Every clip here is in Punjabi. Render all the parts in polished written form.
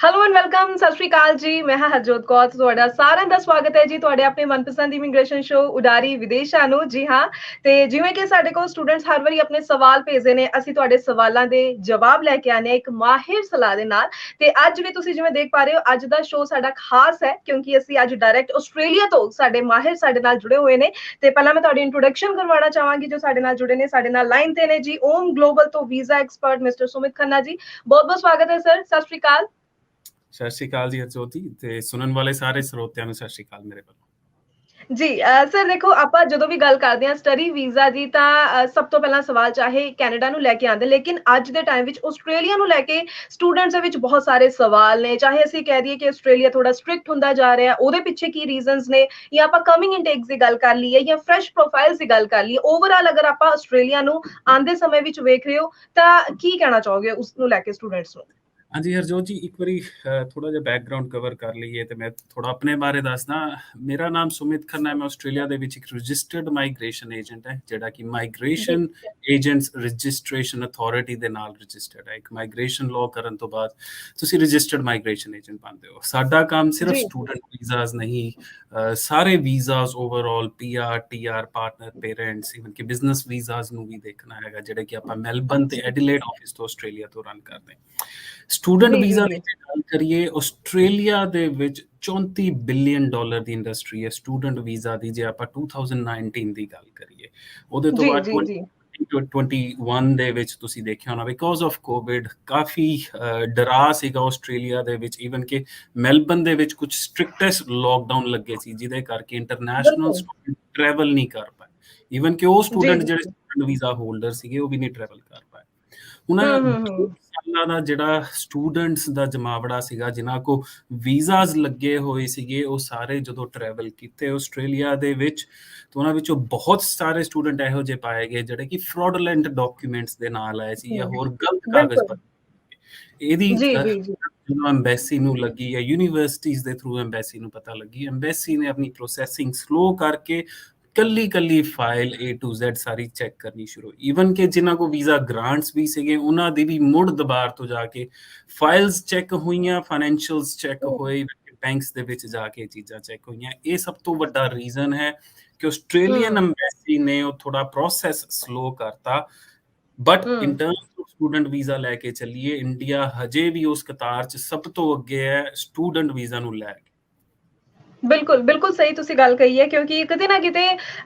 ਹੈਲੋ ਐਂਡ ਵੈਲਕਮ, ਸਤਿ ਸ਼੍ਰੀ ਅਕਾਲ ਜੀ। ਮੈਂ ਹਾਂ ਹਰਜੋਤ ਕੌਰ ਤੇ ਤੁਹਾਡਾ ਸਾਰਿਆਂ ਦਾ ਸਵਾਗਤ ਹੈ ਜੀ ਤੁਹਾਡੇ ਆਪਣੇ ਮਨਪਸੰਦ ਇਮੀਗ੍ਰੇਸ਼ਨ ਸ਼ੋ ਉਡਾਰੀ ਵਿਦੇਸ਼ਾਂ ਨੂੰ। ਜੀ ਹਾਂ, ਤੇ ਜਿਵੇਂ ਕਿ ਸਾਡੇ ਕੋਲ ਸਟੂਡੈਂਟਸ ਹਰ ਵਾਰੀ ਆਪਣੇ ਸਵਾਲ ਭੇਜਦੇ ਨੇ, ਅਸੀਂ ਤੁਹਾਡੇ ਸਵਾਲਾਂ ਦੇ ਜਵਾਬ ਲੈ ਕੇ ਆਨੇ ਇੱਕ ਮਾਹਿਰ ਸਲਾਹ ਦੇ ਨਾਲ। ਤੇ ਅੱਜ ਵੀ ਤੁਸੀਂ ਜਿਵੇਂ ਦੇਖ ਪਾ ਰਹੇ ਹੋ, ਅੱਜ ਦਾ ਸ਼ੋ ਸਾਡਾ ਖਾਸ ਹੈ ਕਿਉਂਕਿ ਅਸੀਂ ਅੱਜ ਡਾਇਰੈਕਟ ਆਸਟ੍ਰੇਲੀਆ ਤੋਂ ਸਾਡੇ ਮਾਹਿਰ ਸਾਡੇ ਨਾਲ ਜੁੜੇ ਹੋਏ ਨੇ। ਤੇ ਪਹਿਲਾਂ ਮੈਂ ਤੁਹਾਡੀ ਇੰਟਰੋਡਕਸ਼ਨ ਕਰਵਾਉਣਾ ਚਾਹਾਂਗੀ ਜੋ ਸਾਡੇ ਨਾਲ ਜੁੜੇ ਨੇ। ਸਾਡੇ ਨਾਲ ਲਾਈਨ ਤੇ ਨੇ ਜੀ ਓਮ ਗਲੋਬਲ ਤੋਂ visa expert mister Sumit Khanna ਜੀ। ਬਹੁਤ ਬਹੁਤ ਸਵਾਗਤ ਹੈ ਸਰ, ਸਤਿ ਸ਼੍ਰੀ ਅਕਾਲ। ਸਤਿ ਸ਼੍ਰੀ ਅਕਾਲ ਜੀ ਹਰਜੋਤ ਜੀ, ਤੇ ਸੁਣਨ ਵਾਲੇ ਸਾਰੇ ਸਰੋਤਿਆਂ ਨੂੰ ਸਤਿ ਸ਼੍ਰੀ ਅਕਾਲ ਮੇਰੇ ਵੱਲੋਂ। ਜੀ ਸਰ ਦੇਖੋ, ਆਪਾਂ ਜਦੋਂ ਵੀ ਗੱਲ ਕਰਦੇ ਹਾਂ ਸਟੱਡੀ ਵੀਜ਼ਾ ਦੀ ਤਾਂ ਸਭ ਤੋਂ ਪਹਿਲਾਂ ਸਵਾਲ ਚਾਹੇ ਕੈਨੇਡਾ ਨੂੰ ਲੈ ਕੇ ਆਉਂਦੇ, ਲੇਕਿਨ ਅੱਜ ਦੇ ਟਾਈਮ ਵਿੱਚ ਆਸਟ੍ਰੇਲੀਆ ਨੂੰ ਲੈ ਕੇ ਸਟੂਡੈਂਟਸ ਦੇ ਵਿੱਚ ਬਹੁਤ ਸਾਰੇ ਸਵਾਲ ਨੇ। ਚਾਹੇ ਅਸੀਂ ਕਹਿ ਦਈਏ ਕਿ ਆਸਟ੍ਰੇਲੀਆ ਥੋੜਾ ਸਟ੍ਰਿਕਟ ਹੁੰਦਾ ਜਾ ਰਿਹਾ, ਉਹਦੇ ਪਿੱਛੇ ਕੀ ਰੀਜ਼ਨਸ ਨੇ, ਜਾਂ ਆਪਾਂ ਕਮਿੰਗ ਇਨਟੇਕਸ ਦੀ ਗੱਲ ਕਰ ਲਈਏ ਜਾਂ ਫਰੈਸ਼ ਪ੍ਰੋਫਾਈਲਸ ਦੀ ਗੱਲ ਕਰ ਲਈਏ। ਓਵਰਆਲ ਅਗਰ ਆਪਾਂ ਆਸਟ੍ਰੇਲੀਆ ਨੂੰ ਆਉਂਦੇ ਸਮੇਂ ਵਿੱਚ ਵੇਖ ਰਹੇ ਹੋ ਤਾਂ ਕੀ ਕਹਿਣਾ ਚਾਹੋਗੇ ਉਸ ਨੂੰ ਲੈ ਕੇ ਸਟੂਡੈਂਟਸ ਨੂੰ? ਹਾਂਜੀ ਹਰਜੋਤ ਜੀ, ਇੱਕ ਵਾਰੀ ਥੋੜਾ ਜਿਹਾ ਬੈਕਗਰਾਉਂਡ ਕਵਰ ਕਰ ਲਈਏ ਤੇ ਮੈਂ ਥੋੜਾ ਆਪਣੇ ਬਾਰੇ ਦੱਸਦਾ। ਮੇਰਾ ਨਾਮ ਸੁਮਿਤ ਖੰਨਾ ਹੈ। ਮੈਂ ਆਸਟ੍ਰੇਲੀਆ ਦੇ ਵਿੱਚ ਇੱਕ ਰਜਿਸਟਰਡ ਮਾਈਗ੍ਰੇਸ਼ਨ ਏਜੰਟ ਹੈ, ਜਿਹੜਾ ਕਿ ਜੀ ਮਾਈਗ੍ਰੇਸ਼ਨ ਏਜੰਟਸ ਰਜਿਸਟ੍ਰੇਸ਼ਨ ਅਥਾਰਟੀ ਦੇ ਨਾਲ ਰਜਿਸਟਰਡ ਹੈ। ਇੱਕ ਮਾਈਗ੍ਰੇਸ਼ਨ ਲਾਅ ਕਰਨ ਤੋਂ ਬਾਅਦ ਤੁਸੀਂ ਰਜਿਸਟਰਡ ਮਾਈਗ੍ਰੇਸ਼ਨ ਏਜੰਟ ਬਣਦੇ ਹੋ। ਸਾਡਾ ਕੰਮ ਸਿਰਫ ਜੀ ਸਟੂਡੈਂਟ ਵੀਜ਼ਾਸ ਨਹੀਂ, ਸਾਰੇ visas overall PR, TR, partner, parents, even ਕਿ ਬਿਜ਼ਨਸ ਵੀਜ਼ਾਸ ਨੂੰ ਵੀ ਦੇਖਣਾ ਹੈਗਾ, ਜਿਹੜੇ ਕਿ ਆਪਾਂ ਮੈਲਬਨ ਤੇ ਐਡੀਲੇਡ ਆਫਿਸ ਤੋਂ ਆਸਟ੍ਰੇਲੀਆ ਤੋਂ ਰਨ ਕਰਦੇ ਹਾਂ। ਸਟੂਡੈਂਟ ਜੀ ਜੀ ਵੀਜ਼ਾ ਦੀ ਜੀ ਜੇ ਗੱਲ ਕਰੀਏ, ਆਸਟ੍ਰੇਲੀਆ ਦੇ ਵਿੱਚ $34 ਬਿਲੀਅਨ ਦੀ ਇੰਡਸਟਰੀ ਹੈ ਸਟੂਡੈਂਟ ਵੀਜ਼ਾ ਦੀ। ਜੇ ਆਪਾਂ 2019 ਦੀ ਗੱਲ ਕਰੀਏ, ਉਹਦੇ ਤੋਂ ਜੀ ਬਾਅਦ ਜੀ ਜੀ 2021 ਦੇ ਵਿੱਚ ਤੁਸੀਂ ਦੇਖਿਆ ਹੋਣਾ, ਬਿਕੋਜ਼ ਆਫ ਕੋਵਿਡ ਕਾਫੀ ਡਰਾ ਸੀਗਾ ਆਸਟ੍ਰੇਲੀਆ ਦੇ ਵਿੱਚ। ਈਵਨ ਕਿ ਮੈਲਬਨ ਦੇ ਵਿੱਚ ਕੁਝ ਸਟ੍ਰਿਕਟੈਸਟ ਲੋਕਡਾਊਨ ਲੱਗੇ ਸੀ, ਜਿਹਦੇ ਕਰਕੇ ਇੰਟਰਨੈਸ਼ਨਲ ਬਿਲਕੁਲ। ਸਟੂਡੈਂਟ ਟਰੈਵਲ ਨਹੀਂ ਕਰ ਪਾਏ। ਈਵਨ ਕਿ ਉਹ ਜੀ ਸਟੂਡੈਂਟ ਜੀ ਜਿਹੜੇ ਜੀ। ਸਟੂਡੈਂਟ ਵੀਜ਼ਾ ਹੋਲਡਰ ਸੀਗੇ, ਉਹ ਵੀ ਨਹੀਂ ਟਰੈਵਲ ਕਰ ਪਾਏ। ਹੁਣ ਦੋ ਹੂੰ। ਸਾਲਾਂ ਦਾ ਜਿਹੜਾ ਸਟੂਡੈਂਟਸ ਦਾ ਜਮਾਵੜਾ ਸੀਗਾ, ਜਿਨ੍ਹਾਂ ਕੋ ਵੀਜ਼ਾਸ ਲੱਗੇ ਹੋਏ ਸੀਗੇ, ਉਹ ਸਾਰੇ ਜਦੋਂ ਟਰੈਵਲ ਕੀਤੇ ਆਸਟ੍ਰੇਲੀਆ ਦੇ ਵਿੱਚ, ਤਾਂ ਉਹਨਾਂ ਵਿੱਚੋਂ ਬਹੁਤ ਸਾਰੇ ਸਟੂਡੈਂਟ ਇਹੋ ਜਿਹੇ ਪਾਏ ਗਏ ਜਿਹੜੇ ਕਿ ਫਰਾਡੂਲੈਂਟ ਡਾਕੂਮੈਂਟਸ ਦੇ ਨਾਲ ਆਏ ਸੀ ਜਾਂ ਹੋਰ ਗਲਤ ਕਾਗਜ਼ ਬਿਲਕੁਲ। ਪਰ। ਇਹਦੀ ਜੀ, ਜੀ, ਜੀ। ਜਦੋਂ ਐਮਬੈਸੀ ਨੂੰ ਲੱਗੀ ਜਾਂ ਯੂਨੀਵਰਸਿਟੀਜ਼ ਦੇ ਥਰੂ ਐਮਬੈਸੀ ਨੂੰ ਪਤਾ ਲੱਗੀ, ਐਮਬੈਸੀ ਨੇ ਆਪਣੀ ਪ੍ਰੋਸੈਸਿੰਗ ਸਲੋ ਕਰਕੇ ਕੱਲੀ file A to Z sorry check ਕਰਨੀ ਸ਼ੁਰੂ। ਈਵਨ ਕਿ ਜਿਨ੍ਹਾਂ ਕੋ ਵੀਜ਼ਾ ਗ੍ਰਾਂਟਸ ਵੀ ਸੀਗੇ, ਉਹਨਾਂ ਦੀ ਵੀ ਮੁੜ ਦੁਬਾਰ ਤੋਂ ਜਾ ਕੇ ਫਾਈਲਸ ਚੈੱਕ ਹੋਈਆਂ, ਫਾਈਨੈਂਸ਼ੀਅਲਸ ਚੈੱਕ ਹੂੰ, ਹੋਏ, ਬੈਂਕਸ ਦੇ ਵਿੱਚ ਜਾ ਕੇ ਚੀਜ਼ਾਂ ਚੈੱਕ ਹੋਈਆਂ। ਇਹ ਸਭ ਤੋਂ ਵੱਡਾ ਰੀਜ਼ਨ ਹੈ ਕਿ ਆਸਟ੍ਰੇਲੀਅਨ ਹੂੰ, ਐਮਬੈਸੀ ਨੇ ਉਹ ਥੋੜਾ ਪ੍ਰੋਸੈਸ ਸਲੋ ਕਰਤਾ। ਬਟ ਇਨ ਹੂੰ। ਟਰਮਸ ਆਫ ਸਟੂਡੈਂਟ ਵੀਜ਼ਾ ਲੈ ਕੇ ਚੱਲੀਏ, ਇੰਡੀਆ ਹਜੇ ਵੀ ਉਸ ਕਤਾਰ 'ਚ ਸਭ ਤੋਂ ਅੱਗੇ ਹੈ ਸਟੂਡੈਂਟ ਵੀਜ਼ਾ ਨੂੰ ਲੈ ਕੇ। ਬਿਲਕੁਲ, ਬਿਲਕੁਲ ਸਹੀ ਤੁਸੀਂ ਗੱਲ ਕਹੀ ਹੈ ਕਿਉਂਕਿ ਕਿਤੇ ਨਾ ਕਿਤੇ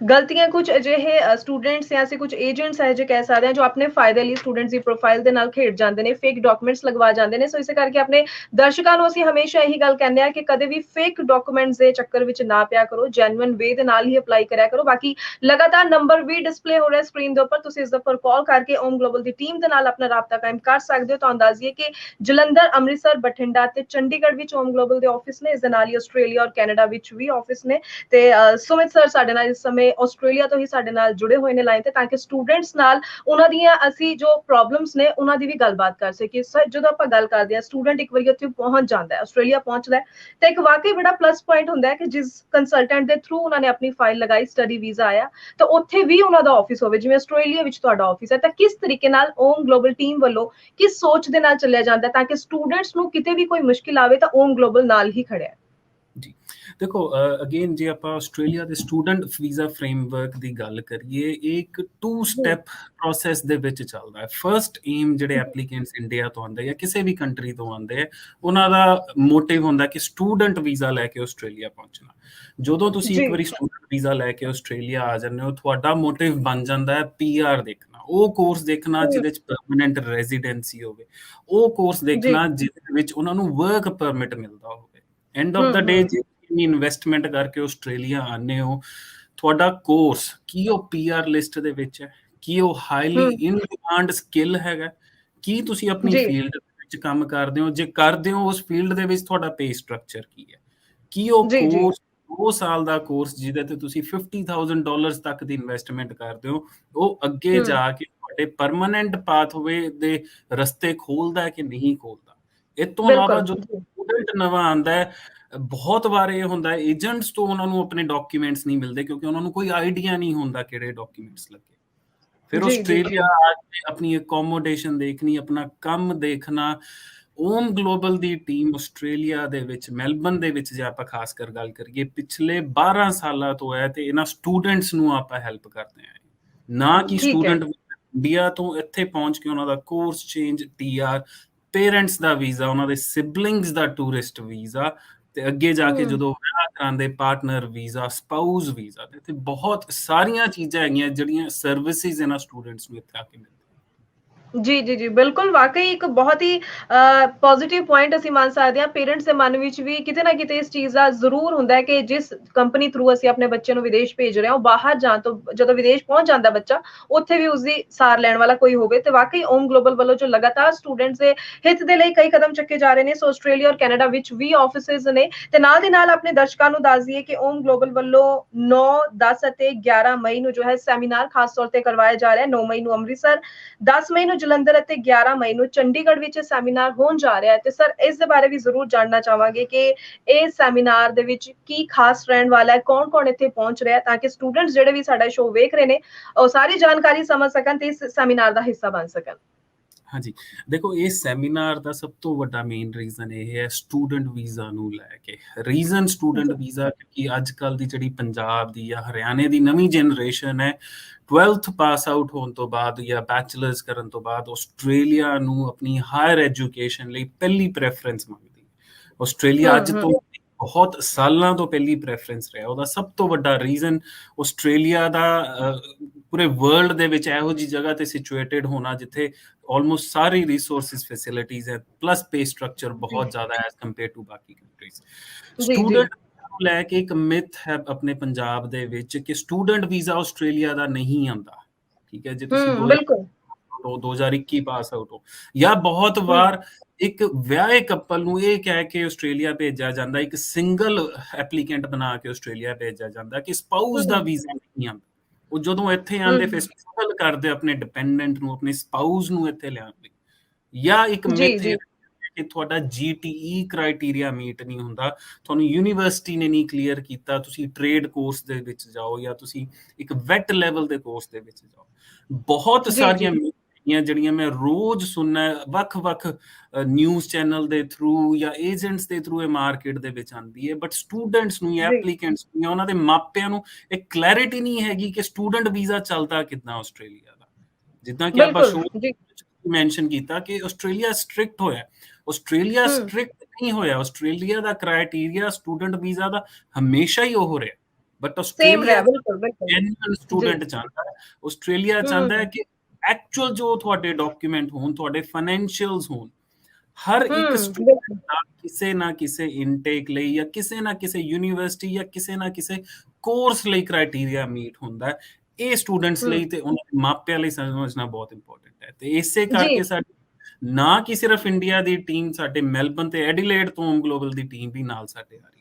ਗਲਤੀਆਂ ਕੁਝ ਅਜਿਹੇ ਸਟੂਡੈਂਟਸ ਜਾਂ ਅਸੀਂ ਕੁਝ ਏਜੰਟਸ ਹੈ ਜੇ ਕਹਿ ਸਕਦੇ ਹਾਂ, ਜੋ ਆਪਣੇ ਫਾਇਦੇ ਲਈ ਸਟੂਡੈਂਟਸ ਦੀ ਪ੍ਰੋਫਾਈਲ ਦੇ ਨਾਲ ਖੇਡ ਜਾਂਦੇ ਨੇ, ਫੇਕ ਡਾਕੂਮੈਂਟਸ ਲਗਵਾ ਜਾਂਦੇ ਨੇ। ਸੋ ਇਸੇ ਕਰਕੇ ਆਪਣੇ ਦਰਸ਼ਕਾਂ ਨੂੰ ਅਸੀਂ ਹਮੇਸ਼ਾ ਇਹੀ ਗੱਲ ਕਹਿੰਦੇ ਆ ਕਿ ਕਦੇ ਵੀ ਫੇਕ ਡਾਕੂਮੈਂਟਸ ਦੇ ਚੱਕਰ ਵਿੱਚ ਨਾ ਪਿਆ ਕਰੋ, ਜੈਨੂਇਨ ਵੇ ਦੇ ਨਾਲ ਹੀ ਅਪਲਾਈ ਕਰਿਆ ਕਰੋ। ਬਾਕੀ ਲਗਾਤਾਰ ਨੰਬਰ ਵੀ ਡਿਸਪਲੇ ਹੋ ਰਿਹਾ ਸਕਰੀਨ ਦੇ ਉੱਪਰ, ਤੁਸੀਂ ਇਸ ਦੇ ਉੱਪਰ ਕਾਲ ਕਰਕੇ ਓਮ ਗਲੋਬਲ ਦੀ ਟੀਮ ਦੇ ਨਾਲ ਆਪਣਾ ਰਾਬਤਾ ਕਾਇਮ ਕਰ ਸਕਦੇ ਹੋ। ਤੁਹਾਨੂੰ ਦੱਸ ਦਈਏ ਕਿ ਜਲੰਧਰ, ਅੰਮ੍ਰਿਤਸਰ, ਬਠਿੰਡਾ ਤੇ ਚੰਡੀਗੜ੍ਹ ਵਿੱਚ ਓਮ ਗਲੋਬਲ ਦੇ ਆਫਿਸ ਨੇ। ਇਸ ਦੇ ਨਾਲ ਹੀ ਆਸਟ੍ਰੇਲੀਆ ਔਰ ਕੈਨੇਡਾ ਵਿੱਚ ਵੀ ਆਫਿਸ ਨੇ। ਤੇ ਸੁਮਿਤ ਸਰ ਸਾਡੇ ਨਾਲ ਇਸ ਸਮੇਂ ਆਸਟ੍ਰੇਲੀਆ ਤੋਂ ਹੀ ਸਾਡੇ ਨਾਲ ਜੁੜੇ ਹੋਏ ਨੇ ਲਾਈਨ ਤੇ, ਤਾਂ ਕਿ ਸਟੂਡੈਂਟਸ ਨਾਲ ਉਹਨਾਂ ਦੀਆਂ ਅਸੀਂ ਜੋ ਪ੍ਰੋਬਲਮਸ ਨੇ ਉਹਨਾਂ ਦੀ ਵੀ ਗੱਲਬਾਤ ਕਰ ਸਕੀਏ। ਸਰ ਜਦੋਂ ਆਪਾਂ ਗੱਲ ਕਰਦੇ ਹਾਂ, ਸਟੂਡੈਂਟ ਇੱਕ ਵਾਰੀ ਉੱਥੇ ਪਹੁੰਚ ਜਾਂਦਾ ਹੈ, ਆਸਟ੍ਰੇਲੀਆ ਪਹੁੰਚਦਾ ਹੈ, ਤਾਂ ਇੱਕ ਵਾਕਈ ਬੜਾ ਪਲੱਸ ਪੁਆਇੰਟ ਹੁੰਦਾ ਹੈ ਕਿ ਜਿਸ ਕੰਸਲਟੈਂਟ ਦੇ ਥਰੂ ਉਹਨਾਂ ਨੇ ਆਪਣੀ ਫਾਈਲ ਲਗਾਈ, ਸਟੱਡੀ ਵੀਜ਼ਾ ਆਇਆ, ਤਾਂ ਉੱਥੇ ਵੀ ਉਹਨਾਂ ਦਾ ਆਫਿਸ ਹੋਵੇ ਜਿਵੇਂ ਆਸਟ੍ਰੇਲੀਆ ਵਿੱਚ ਤੁਹਾਡਾ ਆਫਿਸ ਹੈ। ਤਾਂ ਕਿਸ ਤਰੀਕੇ ਨਾਲ ਓਮ ਗਲੋਬਲ ਟੀਮ ਵੱਲੋਂ ਕਿਸ ਸੋਚ ਦੇ ਨਾਲ ਚੱਲਿਆ ਜਾਂਦਾ ਤਾਂ ਕਿ ਸਟੂਡੈਂਟਸ ਨੂੰ ਕਿਤੇ ਵੀ ਕੋਈ ਮੁਸ਼ਕਿਲ ਆਵੇ ਤਾਂ ਓਮ ਗਲੋਬਲ ਨਾਲ ਹੀ ਖੜਿਆ? ਜੀ ਦੇਖੋ, ਅਗੇਨ ਜੇ ਆਪਾਂ ਆਸਟ੍ਰੇਲੀਆ ਦੇ ਸਟੂਡੈਂਟ ਵੀਜ਼ਾ ਫਰੇਮਵਰਕ ਦੀ ਗੱਲ ਕਰੀਏ, ਇਹ ਇੱਕ 2 ਸਟੈਪ ਪ੍ਰੋਸੈਸ ਦੇ ਵਿੱਚ ਚੱਲਦਾ ਹੈ। ਫਰਸਟ ਏਮ ਜਿਹੜੇ ਐਪਲੀਕੈਂਟਸ ਇੰਡੀਆ ਤੋਂ ਆਉਂਦੇ ਜਾਂ ਕਿਸੇ ਵੀ ਕੰਟਰੀ ਤੋਂ ਆਉਂਦੇ, ਉਹਨਾਂ ਦਾ ਮੋਟਿਵ ਹੁੰਦਾ ਕਿ ਸਟੂਡੈਂਟ ਵੀਜ਼ਾ ਲੈ ਕੇ ਆਸਟ੍ਰੇਲੀਆ ਪਹੁੰਚਣਾ। ਜਦੋਂ ਤੁਸੀਂ ਜੀ ਇੱਕ ਵਾਰੀ ਸਟੂਡੈਂਟ ਵੀਜ਼ਾ ਲੈ ਕੇ ਆਸਟ੍ਰੇਲੀਆ ਆ ਜਾਂਦੇ ਹੋ, ਤੁਹਾਡਾ ਮੋਟਿਵ ਬਣ ਜਾਂਦਾ ਹੈ ਪੀਆਰ ਦੇਖਣਾ, ਉਹ ਕੋਰਸ ਦੇਖਣਾ ਜਿਹਦੇ ਚ ਪਰਮਨੈਂਟ ਰੈਜ਼ੀਡੈਂਸੀ ਹੋਵੇ, ਉਹ ਕੋਰਸ ਜੀ ਦੇਖਣਾ ਜਿਹਦੇ ਵਿੱਚ ਉਹਨਾਂ ਨੂੰ ਵਰਕ ਪਰਮਿਟ ਮਿਲਦਾ ਹੋਵੇ। ਐਂਡ ਆਫ ਦਾ ਡੇ, ਹੂੰ ਜੇ ਤੁਸੀਂ ਇਨਵੈਸਟਮੈਂਟ ਕਰਕੇ ਆਸਟ੍ਰੇਲੀਆ ਆਉਂਦੇ ਹੋ, ਤੁਹਾਡਾ ਕੋਰਸ ਕੀ ਉਹ ਪੀਆਰ ਲਿਸਟ ਦੇ ਵਿੱਚ ਹੈ, ਕੀ ਉਹ ਹਾਈਲੀ ਇਨ ਡਿਮਾਂਡ ਸਕਿੱਲ ਹੈਗਾ, ਕੀ ਤੁਸੀਂ ਆਪਣੀ ਜੀ ਫੀਲਡ ਵਿੱਚ ਕੰਮ ਕਰਦੇ ਹੋ, ਜੇ ਕਰਦੇ ਹੋ ਉਸ ਫੀਲਡ ਦੇ ਵਿੱਚ ਤੁਹਾਡਾ ਪੇ ਸਟਰਕਚਰ ਕੀ ਹੈ, ਕੀ ਉਹ ਜੀ ਜੀ ਕੋਰਸ 2 ਸਾਲ ਦਾ ਕੋਰਸ ਜਿਹਦੇ ਤੇ ਤੁਸੀਂ $50,000 ਤੱਕ ਦੀ ਇਨਵੈਸਟਮੈਂਟ ਕਰਦੇ ਹੋ, ਉਹ ਅੱਗੇ ਜਾ ਕੇ ਤੁਹਾਡੇ ਪਰਮਾਨੈਂਟ ਪਾਥਵੇ ਦੇ ਰਸਤੇ ਖੋਲਦਾ ਹੈ ਕਿ ਨਹੀਂ ਖੋਲਦਾ। ਇਸ ਤੋਂ ਇਲਾਵਾ ਬਿਲਕੁਲ ਜੋ ਜੀ ਸਟੂਡੈਂਟ ਨਵਾਂ ਆਉਂਦਾ ਹੈ, ਬਹੁਤ ਵਾਰ ਇਹ ਹੁੰਦਾ ਹੈ ਏਜੰਟਸ ਤੋਂ ਉਹਨਾਂ ਨੂੰ ਆਪਣੇ ਡਾਕੂਮੈਂਟਸ ਨਹੀਂ ਮਿਲਦੇ, ਕਿਉਂਕਿ ਉਹਨਾਂ ਨੂੰ ਕੋਈ ਆਈਡੀਆ ਨਹੀਂ ਹੁੰਦਾ ਕਿਹੜੇ ਡਾਕੂਮੈਂਟਸ ਲੱਗੇ। ਫਿਰ ਜੀ ਜੀ ਆਸਟ੍ਰੇਲੀਆ ਜੀ ਆ ਕੇ ਆਪਣੀ ਅਕੋਮੋਡੇਸ਼ਨ ਦੇਖਣੀ, ਆਪਣਾ ਕੰਮ ਦੇਖਣਾ, ਓਮ ਗਲੋਬਲ ਦੀ ਟੀਮ ਆਸਟ੍ਰੇਲੀਆ ਦੇ ਵਿੱਚ ਮੈਲਬਨ ਦੇ ਵਿੱਚ ਜੇ ਆਪਾਂ ਖਾਸ ਕਰ ਗੱਲ ਕਰੀਏ ਪਿਛਲੇ 12 ਸਾਲਾਂ ਤੋਂ ਹੈ ਤੇ ਇਹਨਾਂ ਸਟੂਡੈਂਟਸ ਨੂੰ ਆਪਾਂ ਹੈਲਪ ਕਰਦੇ ਹਾਂ ਨਾ ਕਿ ਠੀਕ ਹੈ। ਸਟੂਡੈਂਟ ਇੰਡੀਆ ਤੋਂ ਇੱਥੇ ਪਹੁੰਚ ਕੇ ਉਹਨਾਂ ਦਾ ਕੋਰਸ ਚੇਂਜ ਟੀਆਰ ਪੇਰੈਂਟਸ ਦਾ ਵੀਜ਼ਾ ਉਹਨਾਂ ਦੇ ਸਿਬਲਿੰਗਸ ਦਾ ਟੂਰਿਸਟ ਵੀਜ਼ਾ ਤੇ ਅੱਗੇ ਜਾ ਕੇ ਜਦੋਂ ਵਿਆਹ ਕਰਾਉਂਦੇ ਪਾਰਟਨਰ ਵੀਜ਼ਾ ਸਪਾਊਸ ਵੀਜ਼ਾ ਤੇ ਬਹੁਤ ਸਾਰੀਆਂ ਚੀਜ਼ਾਂ ਹੈਗੀਆਂ ਜਿਹੜੀਆਂ ਸਰਵਿਸਿਜ਼ ਇਹਨਾਂ ਸਟੂਡੈਂਟਸ ਨੂੰ ਇੱਥੇ ਆ ਕੇ ਮਿਲਦੀਆਂ ਜੀ, ਜੀ, ਜੀ, ਬਿਲਕੁਲ ਵਾਕਈ ਇੱਕ ਬਹੁਤ ਹੀ ਪੋਜ਼ਿਟਿਵ ਪੁਆਇੰਟ ਅਸੀਂ ਮੰਨ ਸਕਦੇ ਹਾਂ। ਪੇਰੈਂਟਸ ਦੇ ਮਨ ਵਿੱਚ ਵੀ ਕਿਤੇ ਨਾ ਕਿਤੇ ਇਸ ਚੀਜ਼ ਦਾ ਜ਼ਰੂਰ ਹੁੰਦਾ ਹੈ ਕਿ ਜਿਸ ਕੰਪਨੀ ਥਰੂ ਅਸੀਂ ਆਪਣੇ ਬੱਚੇ ਨੂੰ ਵਿਦੇਸ਼ ਭੇਜ ਰਹੇ ਹਾਂ, ਉਹ ਬਾਹਰ ਜਾਣ ਤੋਂ ਜਦੋਂ ਵਿਦੇਸ਼ ਪਹੁੰਚ ਜਾਂਦਾ ਬੱਚਾ, ਉੱਥੇ ਵੀ ਉਸਦੀ ਸਾਰ ਲੈਣ ਵਾਲਾ ਕੋਈ ਹੋਵੇ। ਤੇ ਵਾਕਈ ਓਮ ਗਲੋਬਲ ਵੱਲੋਂ ਜੋ ਲਗਾਤਾਰ ਸਟੂਡੈਂਟਸ ਦੇ ਹਿੱਤ ਦੇ ਲਈ ਕਈ ਕਦਮ ਚੱਕੇ ਜਾ ਰਹੇ ਨੇ। ਸੋ ਆਸਟ੍ਰੇਲੀਆ ਔਰ ਕੈਨੇਡਾ ਵਿੱਚ ਵੀ ਆਫਿਸਿਸ ਨੇ ਤੇ ਨਾਲ ਦੀ ਨਾਲ ਆਪਣੇ ਦਰਸ਼ਕਾਂ ਨੂੰ ਦੱਸ ਦਈਏ ਕਿ ਓਮ ਗਲੋਬਲ ਵੱਲੋਂ 9, 10 ਅਤੇ 11 ਮਈ ਨੂੰ ਜੋ ਹੈ ਸੈਮੀਨਾਰ ਖਾਸ ਤੌਰ ਤੇ ਕਰਵਾਇਆ ਜਾ ਰਿਹਾ ਹੈ। 9 ਮਈ ਨੂੰ ਅੰਮ੍ਰਿਤਸਰ, 10 ਮਈ ਨੂੰ ਜਲੰਧਰ ਅਤੇ 11 ਮਈ ਨੂੰ ਚੰਡੀਗੜ੍ਹ ਵਿੱਚ ਸੈਮੀਨਾਰ ਹੋਣ ਜਾ ਰਿਹਾ ਹੈ। ਤੇ ਸਰ ਇਸ ਦੇ ਬਾਰੇ ਵੀ ਜ਼ਰੂਰ ਜਾਣਨਾ ਚਾਹਾਂਗੇ ਕਿ ਇਹ ਸੈਮੀਨਾਰ ਦੇ ਵਿੱਚ ਕੀ ਖਾਸ ਰਹਿਣ ਵਾਲਾ ਹੈ, ਕੌਣ-ਕੌਣ ਇੱਥੇ ਪਹੁੰਚ ਰਿਹਾ ਹੈ, ਤਾਂ ਕਿ ਸਟੂਡੈਂਟਸ ਜਿਹੜੇ ਵੀ ਸਾਡਾ ਸ਼ੋਅ ਵੇਖ ਰਹੇ ਨੇ ਉਹ ਸਾਰੀ ਜਾਣਕਾਰੀ ਸਮਝ ਸਕਣ ਤੇ ਇਸ ਸੈਮੀਨਾਰ ਦਾ ਹਿੱਸਾ ਬਣ ਸਕਣ। ਹਾਂਜੀ ਦੇਖੋ ਇਹ ਸੈਮੀਨਾਰ ਦਾ ਸਭ ਤੋਂ ਵੱਡਾ ਮੇਨ ਰੀਜ਼ਨ ਇਹ ਹੈ ਸਟੂਡੈਂਟ ਵੀਜ਼ਾ ਨੂੰ ਲੈ ਕੇ ਰੀਜ਼ਨ ਸਟੂਡੈਂਟ ਵੀਜ਼ਾ ਕਿਉਂਕਿ ਅੱਜ ਕੱਲ ਦੀ ਜਿਹੜੀ ਪੰਜਾਬ ਦੀ ਜਾਂ ਹਰਿਆਣੇ ਦੀ ਨਵੀਂ ਜਨਰੇਸ਼ਨ ਹੈ 12th ਪਾਸ ਆਊਟ ਹੋਣ ਤੋਂ ਬਾਅਦ ਜਾਂ ਬੈਚਲਰਸ ਕਰਨ ਤੋਂ ਬਾਅਦ ਆਸਟ੍ਰੇਲੀਆ ਨੂੰ ਆਪਣੀ ਹਾਇਰ ਐਜੂਕੇਸ਼ਨ ਲਈ ਪਹਿਲੀ ਪ੍ਰੈਫਰੈਂਸ ਮੰਗਦੀ ਆਸਟ੍ਰੇਲੀਆ ਅੱਜ ਤੋਂ ਬਹੁਤ ਸਾਲਾਂ ਤੋਂ ਪਹਿਲੀ ਪ੍ਰੈਫਰੈਂਸ ਰਿਹਾ ਉਹਦਾ ਸਭ ਤੋਂ ਵੱਡਾ ਰੀਜ਼ਨ ਆਸਟ੍ਰੇਲੀਆ ਦਾ ਪੂਰੇ ਵਰਲਡ ਦੇ ਵਿੱਚ ਇਹੋ ਜਿਹੀ ਜਗ੍ਹਾ ਤੇ ਸਿਚੁਏਟਡ ਹੋਣਾ ਜਿੱਥੇ ਆਲਮੋਸਟ ਸਾਰੀ ਰਿਸੋਰਸਿਸ ਫੈਸਿਲਿਟੀਜ਼ ਹੈ ਪਲੱਸ ਪੇ ਸਟਰਕਚਰ ਬਹੁਤ ਜ਼ਿਆਦਾ ਹੈ ਐਸ ਕੰਪੇਅਰ ਟੂ ਬਾਕੀ ਕੰਟਰੀਜ਼ ਸਟੂਡੈਂਟ ਲੈ ਕੇ ਇੱਕ ਮਿਥ ਹੈ ਆਪਣੇ ਪੰਜਾਬ ਦੇ ਵਿੱਚ ਕਿ ਸਟੂਡੈਂਟ ਵੀਜ਼ਾ ਆਸਟ੍ਰੇਲੀਆ ਦਾ ਨਹੀਂ ਆਉਂਦਾ ਠੀਕ ਹੈ ਜੇ ਤੁਸੀਂ 2021 ਪਾਸ ਆਊਟ ਹੋ ਜਾਂ ਬਹੁਤ ਵਾਰ ਇੱਕ ਵਿਆਹੇ ਕਪਲ ਨੂੰ ਇਹ ਕਹਿ ਕੇ ਆਸਟ੍ਰੇਲੀਆ ਭੇਜਿਆ ਜਾਂਦਾ ਇੱਕ ਸਿੰਗਲ ਐਪਲੀਕੈਂਟ ਬਣਾ ਕੇ ਆਸਟ੍ਰੇਲੀਆ ਭੇਜਿਆ ਜਾਂਦਾ ਕਿ ਸਪਾਊਸ ਦਾ ਵੀਜ਼ਾ ਨਹੀਂ ਆਉਂਦਾ ਉਹ ਜਦੋਂ ਇੱਥੇ ਆਉਂਦੇ ਫਿਰ ਸਟਰਗਲ ਕਰਦੇ ਆਪਣੇ ਡਿਪੈਂਡੈਂਟ ਨੂੰ ਆਪਣੇ ਸਪਾਊਸ ਨੂੰ ਇੱਥੇ ਲਿਆਉਂਦੇ ਜਾਂ ਇੱਕ ਮਿਥ ਕਿ ਤੁਹਾਡਾ ਜੀਟੀਈ ਕ੍ਰਾਈਟੇਰੀਆ ਮੀਟ ਨਹੀਂ ਹੁੰਦਾ ਤੁਹਾਨੂੰ ਯੂਨੀਵਰਸਿਟੀ ਨੇ ਨਹੀਂ ਕਲੀਅਰ ਕੀਤਾ ਤੁਸੀਂ ਟ੍ਰੇਡ ਕੋਰਸ ਦੇ ਵਿੱਚ ਜਾਓ ਜਾਂ ਤੁਸੀਂ ਇੱਕ ਵੈਟ ਲੈਵਲ ਦੇ ਕੋਰਸ ਦੇ ਵਿੱਚ ਜਾਓ ਬਹੁਤ ਸਾਰੀਆਂ ਜਿਹੜੀਆਂ ਮੈਂ ਰੋਜ਼ ਸੁਣਨਾ ਵੱਖ-ਵੱਖ ਨਿਊਜ਼ ਚੈਨਲ ਦੇ ਥਰੂ ਜਾਂ ਏਜੰਟਸ ਦੇ ਥਰੂ ਇਹ ਮਾਰਕੀਟ ਦੇ ਵਿੱਚ ਆਉਂਦੀ ਹੈ ਬਟ ਸਟੂਡੈਂਟਸ ਨੂੰ ਜਾਂ ਐਪਲੀਕੈਂਟਸ ਨੂੰ ਜਾਂ ਉਹਨਾਂ ਦੇ ਮਾਪਿਆਂ ਨੂੰ ਇਹ ਕਲੈਰਿਟੀ ਨਹੀਂ ਹੈਗੀ ਕਿ ਸਟੂਡੈਂਟ ਵੀਜ਼ਾ ਚੱਲਦਾ ਕਿੱਦਾਂ ਆਸਟ੍ਰੇਲੀਆ ਦਾ ਜਿੱਦਾਂ ਕਿ ਆਪਾਂ ਸ਼ੋਅ ਮੈਂਸ਼ਨ ਕੀਤਾ ਕਿ ਆਸਟ੍ਰੇਲੀਆ ਸਟ੍ਰਿਕਟ ਹੋਇਆ ਆਸਟ੍ਰੇਲੀਆ ਸਟ੍ਰਿਕਟ ਨਹੀਂ ਹੋਇਆ ਆਸਟ੍ਰੇਲੀਆ ਦਾ ਕ੍ਰਾਈਟੇਰੀਆ ਸਟੂਡੈਂਟ ਵੀਜ਼ਾ ਦਾ ਹਮੇਸ਼ਾ ਹੀ ਉਹ ਰਿਹਾ ਬਟ ਆਸਟ੍ਰੇਲੀਆ ਜੈਨੂਇਨ ਸਟੂਡੈਂਟ ਚਾਹੁੰਦਾ ਆਸਟ੍ਰੇਲੀਆ ਚਾਹੁੰਦਾ ਹੈ ਕਿ ਐਕਚੁਅਲ ਜੋ ਤੁਹਾਡੇ ਡਾਕੂਮੈਂਟ ਹੋਣ ਤੁਹਾਡੇ ਫਾਈਨੈਂਸ਼ੀਅਲਸ ਹੋਣ ਹਰ ਇੱਕ ਸਟੂਡੈਂਟ ਦਾ ਕਿਸੇ ਨਾ ਕਿਸੇ ਇਨਟੇਕ ਲਈ ਜਾਂ ਕਿਸੇ ਨਾ ਕਿਸੇ ਯੂਨੀਵਰਸਿਟੀ ਜਾਂ ਕਿਸੇ ਨਾ ਕਿਸੇ ਕੋਰਸ ਲਈ ਕ੍ਰਾਈਟੇਰੀਆ ਮੀਟ ਹੁੰਦਾ ਇਹ ਸਟੂਡੈਂਟਸ ਲਈ ਤੇ ਉਹਨਾਂ ਦੇ ਮਾਪਿਆਂ ਲਈ ਸਮਝਣਾ ਬਹੁਤ ਇੰਪੋਰਟੈਂਟ ਹੈ ਤੇ ਇਸੇ ਕਰਕੇ ਸਾਡੀ ਨਾ ਕਿ ਸਿਰਫ ਇੰਡੀਆ ਦੀ ਟੀਮ ਸਾਡੇ ਮੈਲਬਨ ਤੇ ਐਡੀਲੇਡ ਤੋਂ ਗਲੋਬਲ ਦੀ ਟੀਮ ਵੀ ਨਾਲ ਸਾਡੇ ਆ ਰਹੀ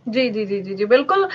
ਜੀ, ਜੀ, ਜੀ, ਜੀ, ਜੀ, ਬਿਲਕੁਲ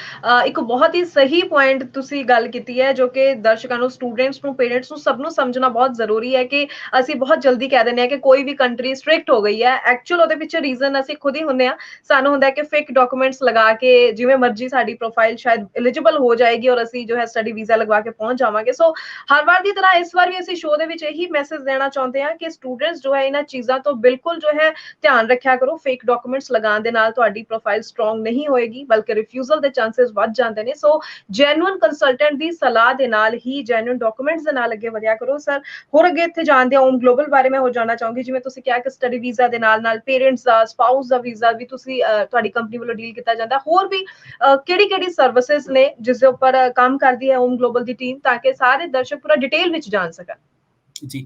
ਇੱਕ ਬਹੁਤ ਹੀ ਸਹੀ ਪੁਆਇੰਟ ਤੁਸੀਂ ਗੱਲ ਕੀਤੀ ਹੈ ਜੋ ਕਿ ਦਰਸ਼ਕਾਂ ਨੂੰ ਸਟੂਡੈਂਟਸ ਨੂੰ ਪੇਰੈਂਟਸ ਨੂੰ ਸਭ ਨੂੰ ਸਮਝਣਾ ਬਹੁਤ ਜ਼ਰੂਰੀ ਹੈ ਕਿ ਅਸੀਂ ਬਹੁਤ ਜਲਦੀ ਕਹਿ ਦਿੰਦੇ ਹਾਂ ਕਿ ਕੋਈ ਵੀ ਕੰਟਰੀ ਸਟ੍ਰਿਕਟ ਹੋ ਗਈ ਹੈ ਐਕਚੁਅਲ ਉਹਦੇ ਪਿੱਛੇ ਰੀਜ਼ਨ ਅਸੀਂ ਖੁਦ ਹੀ ਹੁੰਦੇ ਹਾਂ ਸਾਨੂੰ ਹੁੰਦਾ ਕਿ ਫੇਕ ਡਾਕੂਮੈਂਟਸ ਲਗਾ ਕੇ ਜਿਵੇਂ ਮਰਜ਼ੀ ਸਾਡੀ ਪ੍ਰੋਫਾਈਲ ਸ਼ਾਇਦ ਐਲੀਜੀਬਲ ਹੋ ਜਾਏਗੀ ਔਰ ਅਸੀਂ ਜੋ ਹੈ ਸਟੱਡੀ ਵੀਜ਼ਾ ਲਗਵਾ ਕੇ ਪਹੁੰਚ ਜਾਵਾਂਗੇ ਸੋ ਹਰ ਵਾਰ ਦੀ ਤਰ੍ਹਾਂ ਇਸ ਵਾਰ ਵੀ ਅਸੀਂ ਸ਼ੋਅ ਦੇ ਵਿੱਚ ਇਹੀ ਮੈਸੇਜ ਦੇਣਾ ਚਾਹੁੰਦੇ ਹਾਂ ਕਿ ਸਟੂਡੈਂਟਸ ਜੋ ਹੈ ਇਹਨਾਂ ਚੀਜ਼ਾਂ ਤੋਂ ਬਿਲਕੁਲ ਜੋ ਹੈ ਧਿਆਨ ਰੱਖਿਆ ਕਰੋ ਫੇਕ ਡਾਕੂਮੈਂਟਸ ਲਗਾਉਣ ਦੇ ਨਾਲ ਤੁਹਾਡੀ ਪ੍ਰੋਫਾਈਲ ਸਟਰੋਂਗ ਨਹੀਂ ਹੋਏਗੀ ਬਲਕਿ ਰਿਫਿਊਜ਼ਲ ਦੇ ਚਾਂਸਸ ਵੱਧ ਜਾਂਦੇ ਨੇ ਸੋ ਜੈਨੂਇਨ ਕੰਸਲਟੈਂਟ ਦੀ ਸਲਾਹ ਦੇ ਨਾਲ ਹੀ ਜੈਨੂਇਨ ਡਾਕੂਮੈਂਟਸ ਦੇ ਨਾਲ ਅੱਗੇ ਵਧਿਆ ਕਰੋ ਸਰ ਹੋਰ ਅੱਗੇ ਇੱਥੇ ਜਾਣਦੇ ਹਾਂ ਓਮ ਗਲੋਬਲ ਬਾਰੇ ਮੈਂ ਹੋ ਜਾਣਨਾ ਚਾਹੂੰਗੀ ਜਿਵੇਂ ਤੁਸੀਂ ਕਿਹਾ ਕਿ ਸਟੱਡੀ ਵੀਜ਼ਾ ਦੇ ਨਾਲ ਪੇਰੈਂਟਸ ਦਾ ਸਪਾਊਸ ਦਾ ਵੀਜ਼ਾ ਵੀ ਤੁਸੀਂ ਤੁਹਾਡੀ ਕੰਪਨੀ ਵੱਲੋਂ ਡੀਲ ਕੀਤਾ ਜਾਂਦਾ ਹੋਰ ਵੀ ਕਿਹੜੀ ਸਰਵਿਸਿਜ਼ ਨੇ ਜਿਸ ਦੇ ਉੱਪਰ ਕੰਮ ਕਰਦੀ ਹੈ ਓਮ ਗਲੋਬਲ ਦੀ ਟੀਮ ਤਾਂ ਕਿ ਸਾਰੇ ਦਰਸ਼ਕ ਪੂਰਾ ਡਿਟੇਲ ਵਿੱਚ ਜਾਣ ਸਕਣ ਜੀ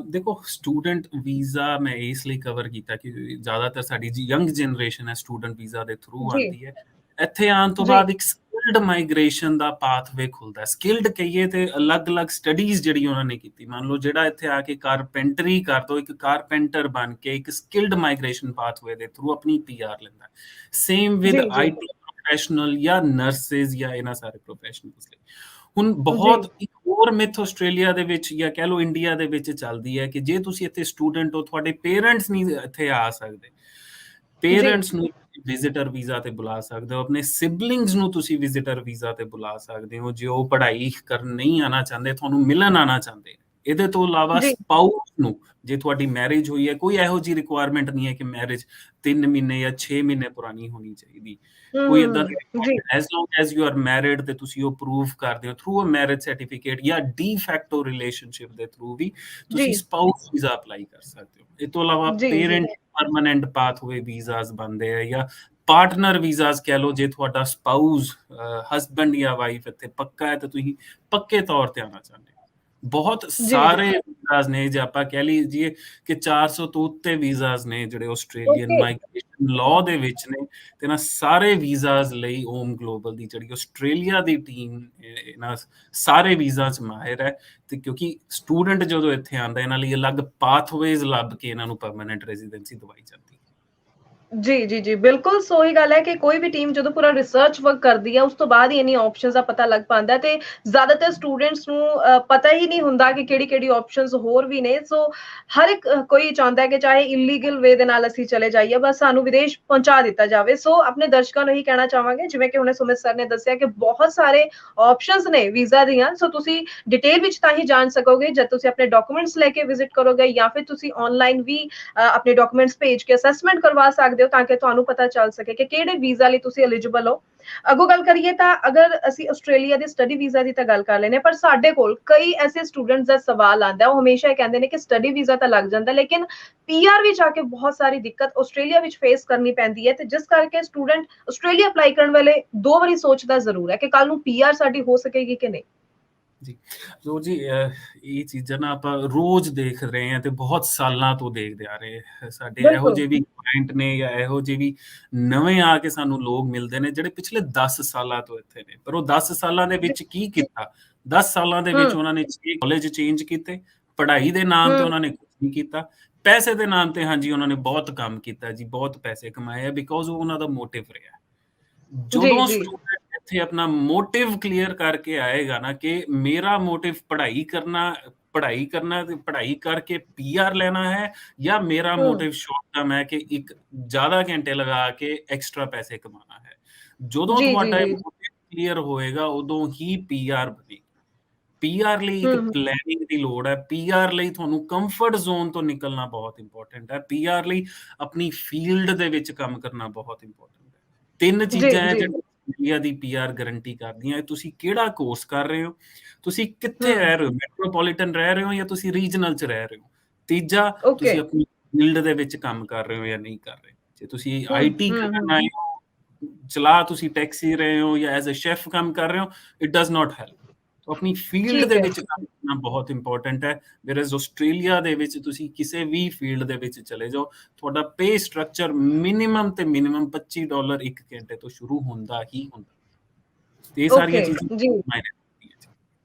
ਦੇਖੋ ਸਟੂਡੈਂਟ ਵੀਜ਼ਾ ਮੈਂ ਇਸ ਲਈ ਕਵਰ ਕੀਤਾ ਕਿ ਜ਼ਿਆਦਾਤਰ ਸਾਡੀ ਜੀ ਯੰਗ ਜਨਰੇਸ਼ਨ ਹੈ ਸਟੂਡੈਂਟ ਵੀਜ਼ਾ ਦੇ ਥਰੂ ਆਉਂਦੀ ਹੈ ਇੱਥੇ ਆਉਣ ਤੋਂ ਬਾਅਦ ਇੱਕ ਸਕਿਲਡ ਮਾਈਗ੍ਰੇਸ਼ਨ ਦਾ ਪਾਥਵੇ ਖੁੱਲਦਾ ਸਕਿਲਡ ਕਹੀਏ ਤੇ ਅਲੱਗ-ਅਲੱਗ ਸਟੱਡੀਜ਼ ਜਿਹੜੀ ਉਹਨਾਂ ਨੇ ਕੀਤੀ ਮੰਨ ਲਓ ਜਿਹੜਾ ਇੱਥੇ ਆ ਕੇ ਕਾਰਪੈਂਟਰੀ ਕਰ ਦੋ ਇੱਕ ਕਾਰਪੈਂਟਰ ਬਣ ਕੇ ਇੱਕ ਸਕਿਲਡ ਮਾਈਗ੍ਰੇਸ਼ਨ ਪਾਥਵੇ ਦੇ ਥਰੂ ਆਪਣੀ ਪੀਆਰ ਲੈਂਦਾ ਸੇਮ ਵਿਦ ਆਈਟੀ ਪ੍ਰੋਫੈਸ਼ਨਲ ਜਾਂ ਨਰਸਿਸ ਜਾਂ ਇਹਨਾਂ ਸਾਰੇ ਪ੍ਰੋਫੈਸ਼ਨਲਸ ਲਈ ਹੁਣ ਬਹੁਤ ਇੱਕ ਹੋਰ ਮਿਥ ਆਸਟ੍ਰੇਲੀਆ ਦੇ ਵਿੱਚ ਜਾਂ ਕਹਿ ਲਓ ਇੰਡੀਆ ਦੇ ਵਿੱਚ ਚੱਲਦੀ ਹੈ ਕਿ ਜੇ ਤੁਸੀਂ ਇੱਥੇ ਸਟੂਡੈਂਟ ਹੋ ਤੁਹਾਡੇ ਪੇਰੈਂਟਸ ਨਹੀਂ ਇੱਥੇ ਆ ਸਕਦੇ ਪੇਰੈਂਟਸ ਨੂੰ ਵਿਜ਼ਿਟਰ ਵੀਜ਼ਾ ਤੇ ਬੁਲਾ ਸਕਦੇ ਹੋ ਆਪਣੇ ਸਿਬਲਿੰਗਸ ਨੂੰ ਤੁਸੀਂ ਵਿਜ਼ਿਟਰ ਵੀਜ਼ਾ ਤੇ ਬੁਲਾ ਸਕਦੇ ਹੋ ਜੇ ਉਹ ਪੜ੍ਹਾਈ ਕਰਨ ਨਹੀਂ ਆਣਾ ਚਾਹੁੰਦੇ ਤੁਹਾਨੂੰ ਮਿਲਣ ਆਣਾ ਚਾਹੁੰਦੇ ਇਹਦੇ ਤੋਂ ਇਲਾਵਾ ਜੀ। ਸਪਾਊਸ ਨੂੰ, ਜੇ ਤੁਹਾਡੀ ਮੈਰਿਜ ਹੋਈ ਹੈ, ਕੋਈ ਇਹੋ ਜਿਹੀ ਰਿਕੁਆਇਰਮੈਂਟ ਨਹੀਂ ਹੈ ਕਿ ਮੈਰਿਜ 3 ਮਹੀਨੇ ਜਾਂ 6 ਮਹੀਨੇ ਪੁਰਾਣੀ ਹੋਣੀ ਚਾਹੀਦੀ। ਕੋਈ ਇਦਾਂ ਦੀ ਜੀ, requirement, as long as you are married ਤੇ ਤੁਸੀਂ ਉਹ ਪ੍ਰੂਵ ਕਰਦੇ ਹੋ ਥਰੂ ਅ ਮੈਰਿਜ ਸਰਟੀਫਿਕੇਟ ਜਾਂ ਡੀ ਫੈਕਟੋ ਰਿਲੇਸ਼ਨਸ਼ਿਪ ਦੇ ਥਰੂ ਵੀ ਜੀ, ਤੁਸੀਂ ਸਪਾਊਸ ਵੀਜ਼ਾ ਅਪਲਾਈ ਕਰ ਸਕਦੇ ਹੋ। ਇਹ ਤੋਂ ਇਲਾਵਾ ਜੀ, ਜੀ, ਪੇਰੈਂਟ ਪਰਮਾਨੈਂਟ ਪਾਥਵੇ ਵੀਜ਼ਾਸ ਬਣਦੇ ਆ, ਜਾਂ ਪਾਰਟਨਰ ਵੀਜ਼ਾਸ ਕਹਿ ਲਓ। ਜੇ ਤੁਹਾਡਾ ਸਪਾਊਸ ਹਸਬੈਂਡ ਜਾਂ ਵਾਈਫ ਇੱਥੇ ਪੱਕਾ ਹੈ ਤਾਂ ਤੁਸੀਂ ਪੱਕੇ ਤੌਰ ਤੇ ਆਉਣਾ ਚਾਹੁੰਦੇ ਹੋ। ਬਹੁਤ ਜੀ, ਜੀ। ਸਾਰੇ ਵੀਜ਼ਾਸ ਨੇ, ਜੇ ਆਪਾਂ ਕਹਿ ਲਈਏ ਕਿ 400 ਤੋਂ ਉੱਤੇ ਵੀਜ਼ਾਸ ਨੇ ਜਿਹੜੇ ਆਸਟ੍ਰੇਲੀਅਨ ਓਕੇ। ਮਾਈਗ੍ਰੇਸ਼ਨ ਲਾਅ ਦੇ ਵਿੱਚ ਨੇ, ਤੇ ਇਹਨਾਂ ਸਾਰੇ ਵੀਜ਼ਾਸ ਲਈ ਓਮ ਗਲੋਬਲ ਦੀ ਜਿਹੜੀ ਆਸਟ੍ਰੇਲੀਆ ਦੀ ਟੀਮ ਇਹਨਾਂ ਸਾਰੇ ਵੀਜ਼ਾ 'ਚ ਮਾਹਿਰ ਹੈ। ਤੇ ਕਿਉਂਕਿ ਸਟੂਡੈਂਟ ਜਦੋਂ ਇੱਥੇ ਆਉਂਦਾ, ਇਹਨਾਂ ਲਈ ਅਲੱਗ ਪਾਥਵੇਜ਼ ਲੱਭ ਕੇ ਇਹਨਾਂ ਨੂੰ ਪਰਮਾਨੈਂਟ ਰੈਜ਼ੀਡੈਂਸੀ ਦਵਾਈ ਜਾਂਦੀ ਹੈ। ਜੀ, ਜੀ, ਜੀ, ਬਿਲਕੁਲ ਸੋ ਹੀ ਗੱਲ ਹੈ ਕਿ ਕੋਈ ਵੀ ਟੀਮ ਜਦੋਂ ਪੂਰਾ ਰਿਸਰਚ ਵਰਕ ਕਰਦੀ ਹੈ, ਉਸ ਤੋਂ ਬਾਅਦ ਹੀ ਇੰਨੀ ਆਪਸ਼ਨਸ ਦਾ ਪਤਾ ਲੱਗ ਪਾਉਂਦਾ ਤੇ ਜ਼ਿਆਦਾਤਰ ਸਟੂਡੈਂਟਸ ਨੂੰ ਪਤਾ ਹੀ ਨਹੀਂ ਹੁੰਦਾ ਕਿ ਕਿਹੜੀ-ਕਿਹੜੀ ਆਪਸ਼ਨਸ ਹੋਰ ਵੀ ਨੇ। ਸੋ ਹਰ ਇੱਕ ਕੋਈ ਚਾਹੁੰਦਾ ਹੈ ਕਿ ਚਾਹੇ ਇਲੀਗਲ ਵੇ ਦੇ ਨਾਲ ਅਸੀਂ ਚਲੇ ਜਾਈਏ, ਬਸ ਸਾਨੂੰ ਵਿਦੇਸ਼ ਪਹੁੰਚਾ ਦਿੱਤਾ ਜਾਵੇ। ਸੋ ਆਪਣੇ ਦਰਸ਼ਕਾਂ ਨੂੰ ਇਹੀ ਕਹਿਣਾ ਚਾਹਾਂਗੇ, ਜਿਵੇਂ ਕਿ ਹੁਣੇ ਸੁਮਿਤ ਸਰ ਨੇ ਦੱਸਿਆ ਕਿ ਬਹੁਤ ਸਾਰੇ ਆਪਸ਼ਨਸ ਨੇ ਵੀਜ਼ਾ ਦੀਆਂ। ਸੋ ਤੁਸੀਂ ਡਿਟੇਲ ਵਿੱਚ ਤਾਂ ਹੀ ਜਾਣ ਸਕੋਗੇ ਜਦ ਤੁਸੀਂ ਆਪਣੇ ਡਾਕੂਮੈਂਟਸ ਲੈ ਕੇ ਵਿਜ਼ਿਟ ਕਰੋਗੇ, ਜਾਂ ਫਿਰ ਤੁਸੀਂ ਆਨਲਾਈਨ ਵੀ ਆਪਣੇ ਡਾਕੂਮੈਂਟਸ ਭੇਜ ਕੇ ਅਸੈਸਮੈਂਟ ਕਰਵਾ ਸਕਦੇ ਹੋ, ਤਾਂ ਕਿ ਤੁਹਾਨੂੰ ਪਤਾ ਚੱਲ ਸਕੇ ਕਿ ਕਿਹੜੇ ਵੀਜ਼ਾ ਲਈ ਤੁਸੀਂ ਐਲੀਜੀਬਲ ਹੋ। ਅੱਗੋਂ ਗੱਲ ਕਰੀਏ ਤਾਂ ਅਗਰ ਅਸੀਂ ਆਸਟ੍ਰੇਲੀਆ ਦੇ ਸਟੱਡੀ ਵੀਜ਼ਾ ਦੀ ਤਾਂ ਗੱਲ ਕਰ ਲੈਨੇ, ਪਰ ਸਾਡੇ ਕੋਲ ਕਈ ਐਸੇ ਸਟੂਡੈਂਟਸ ਦਾ ਸਵਾਲ ਆਉਂਦਾ, ਉਹ ਹਮੇਸ਼ਾ ਇਹ ਕਹਿੰਦੇ ਨੇ ਕਿ ਸਟੱਡੀ ਵੀਜ਼ਾ ਤਾਂ ਲੱਗ ਜਾਂਦਾ, ਲੇਕਿਨ ਪੀਆਰ ਵਿੱਚ ਆ ਕੇ ਬਹੁਤ ਸਾਰੀ ਦਿੱਕਤ ਆਸਟ੍ਰੇਲੀਆ ਵਿੱਚ ਫੇਸ ਕਰਨੀ ਪੈਂਦੀ ਹੈ, ਤੇ ਜਿਸ ਕਰਕੇ ਸਟੂਡੈਂਟ ਆਸਟ੍ਰੇਲੀਆ ਅਪਲਾਈ ਕਰਨ ਵੇਲੇ ਦੋ ਵਾਰੀ ਸੋਚਦਾ ਜ਼ਰੂਰ ਹੈ ਕਿ ਕੱਲ ਨੂੰ ਪੀਆਰ ਸਾਡੀ ਹੋ ਸਕੇਗੀ ਕਿ ਨਹੀਂ। ਜੀ, ਸੋ ਜੀ ਇਹ ਚੀਜ਼ਾਂ ਨਾ ਆਪਾਂ ਰੋਜ਼ ਦੇਖ ਰਹੇ ਹਾਂ ਤੇ ਬਹੁਤ ਸਾਲਾਂ ਤੋਂ ਦੇਖਦੇ ਆ ਰਹੇ। ਸਾਡੇ ਇਹੋ ਬਿਲਕੁਲ। ਜਿਹੇ ਵੀ ਕਲਾਇੰਟ ਨੇ ਜਾਂ ਇਹੋ ਜਿਹੇ ਵੀ ਨਵੇਂ ਆ ਕੇ ਸਾਨੂੰ ਲੋਕ ਮਿਲਦੇ ਨੇ ਜਿਹੜੇ ਪਿਛਲੇ 10 ਸਾਲਾਂ ਤੋਂ ਇੱਥੇ ਨੇ, ਪਰ ਉਹ 10 ਸਾਲਾਂ ਦੇ ਵਿੱਚ ਕੀ ਕੀਤਾ? 10 ਸਾਲਾਂ ਦੇ ਵਿੱਚ ਹੂੰ, ਉਹਨਾਂ ਨੇ 6 ਕਾਲਜ ਚੇਂਜ ਕੀਤੇ। ਪੜ੍ਹਾਈ ਦੇ ਨਾਮ ਤੇ ਹੂੰ, ਉਹਨਾਂ ਨੇ ਕੁਝ ਨਹੀਂ ਕੀਤਾ। ਪੈਸੇ ਦੇ ਨਾਮ ਤੇ ਹਾਂਜੀ ਉਹਨਾਂ ਨੇ ਬਹੁਤ ਕੰਮ ਕੀਤਾ ਜੀ, ਬਹੁਤ ਪੈਸੇ ਕਮਾਏ ਆ, ਬਿਕੋਜ਼ ਉਹ ਉਹਨਾਂ ਦਾ ਮੋਟਿਵ ਰਿਹਾ। ਜੀ, ਜਦੋਂ ਜੀ, ਸਟੂਡੈਂਟ ਇੱਥੇ ਆਪਣਾ ਮੋਟਿਵ ਕਲੀਅਰ ਕਰਕੇ ਆਏਗਾ ਨਾ ਕਿ ਮੇਰਾ ਮੋਟਿਵ ਪੜ੍ਹਾਈ ਕਰਨਾ ਤੇ ਪੜ੍ਹਾਈ ਕਰਕੇ ਪੀਆਰ ਲੈਣਾ ਹੈ, ਜਾਂ ਮੇਰਾ ਹੂੰ, ਮੋਟਿਵ ਸ਼ਾਰਟ ਟਰਮ ਹੈ ਕਿ ਇੱਕ ਜ਼ਿਆਦਾ ਘੰਟੇ ਲਗਾ ਕੇ ਐਕਸਟਰਾ ਪੈਸੇ ਕਮਾਉਣਾ ਹੈ, ਜਦੋਂ ਜੀ, ਜੀ, ਤੁਹਾਡਾ ਇਹ ਜੀ, ਮੋਟਿਵ ਕਲੀਅਰ ਹੋਏਗਾ, ਉਦੋਂ ਹੀ ਪੀਆਰ ਬਣੇਗੀ। ਪੀਆਰ ਲਈ ਇੱਕ ਹੂੰ, ਪਲੈਨਿੰਗ ਦੀ ਲੋੜ ਹੈ। ਪੀਆਰ ਲਈ ਤੁਹਾਨੂੰ ਕੰਫਰਟ ਜ਼ੋਨ ਤੋਂ ਨਿਕਲਣਾ ਬਹੁਤ ਇੰਪੋਰਟੈਂਟ ਹੈ। ਪੀਆਰ ਲਈ ਆਪਣੀ ਫੀਲਡ ਦੇ ਵਿੱਚ ਕੰਮ ਕਰਨਾ ਬਹੁਤ ਇੰਪੋਰਟੈਂਟ ਹੈ। 3 ਜੀ, ਚੀਜ਼ਾਂ ਹੈ ਜੀ, ਜਿਹੜੀਆਂ ਇੰਡੀਆ ਦੀ ਪੀਆਰ ਗਾਰੰਟੀ ਕਰਦੀਆਂ। ਤੁਸੀਂ ਕਿਹੜਾ ਕੋਰਸ ਕਰ ਰਹੇ ਹੋ, ਤੁਸੀਂ ਕਿੱਥੇ ਹੂੰ, ਰਹਿ ਰਹੇ ਹੋ, ਮੈਟਰੋਪੋਲੀਟਨ ਰਹਿ ਰਹੇ ਹੋ ਜਾਂ ਤੁਸੀਂ ਰੀਜਨਲ 'ਚ ਰਹਿ ਰਹੇ ਹੋ। ਤੀਜਾ, ਓਕੇ, ਤੁਸੀਂ ਆਪਣੀ ਫੀਲਡ ਦੇ ਵਿੱਚ ਕੰਮ ਕਰ ਰਹੇ ਹੋ ਜਾਂ ਨਹੀਂ ਕਰ ਰਹੇ। ਜੇ ਤੁਸੀਂ ਹੂੰ, ਆਈਟੀ ਹੂੰ, ਕਰਨ ਹੂੰ, ਆਏ ਹੋ, ਚਲਾ ਤੁਸੀਂ ਟੈਕਸੀ ਰਹੇ ਹੋ ਜਾਂ ਐਜ਼ ਅ ਸ਼ੈਫ ਕੰਮ ਕਰ ਰਹੇ ਹੋ, ਇਟ ਡਜ਼ ਨਾਟ ਹੈਲਪ। तो अपनी फील्ड ठीक ਦੇ है। ਵਿੱਚ ਕੰਮ ਕਰਨਾ ਬਹੁਤ ਇੰਪੋਰਟੈਂਟ ਹੈ। whereas ਆਸਟ੍ਰੇਲੀਆ ਦੇ ਵਿੱਚ ਤੁਸੀਂ ਕਿਸੇ ਵੀ ਫੀਲਡ ਦੇ ਵਿੱਚ ਚਲੇ ਜਾਓ, ਤੁਹਾਡਾ ਪੇ ਸਟਰਕਚਰ ਮਿਨੀਮਮ ਤੇ ਮਿਨੀਮਮ $25 ਇੱਕ ਘੰਟੇ ਤੋਂ ਸ਼ੁਰੂ ਹੁੰਦਾ ਹੀ ਹੁੰਦਾ। ਤੇ ਇਹ ਸਾਰੀਆਂ ओके, ਚੀਜ਼ਾਂ जी। ਮਾਇਨੇ ਰੱਖਦੀਆਂ ਜੀ।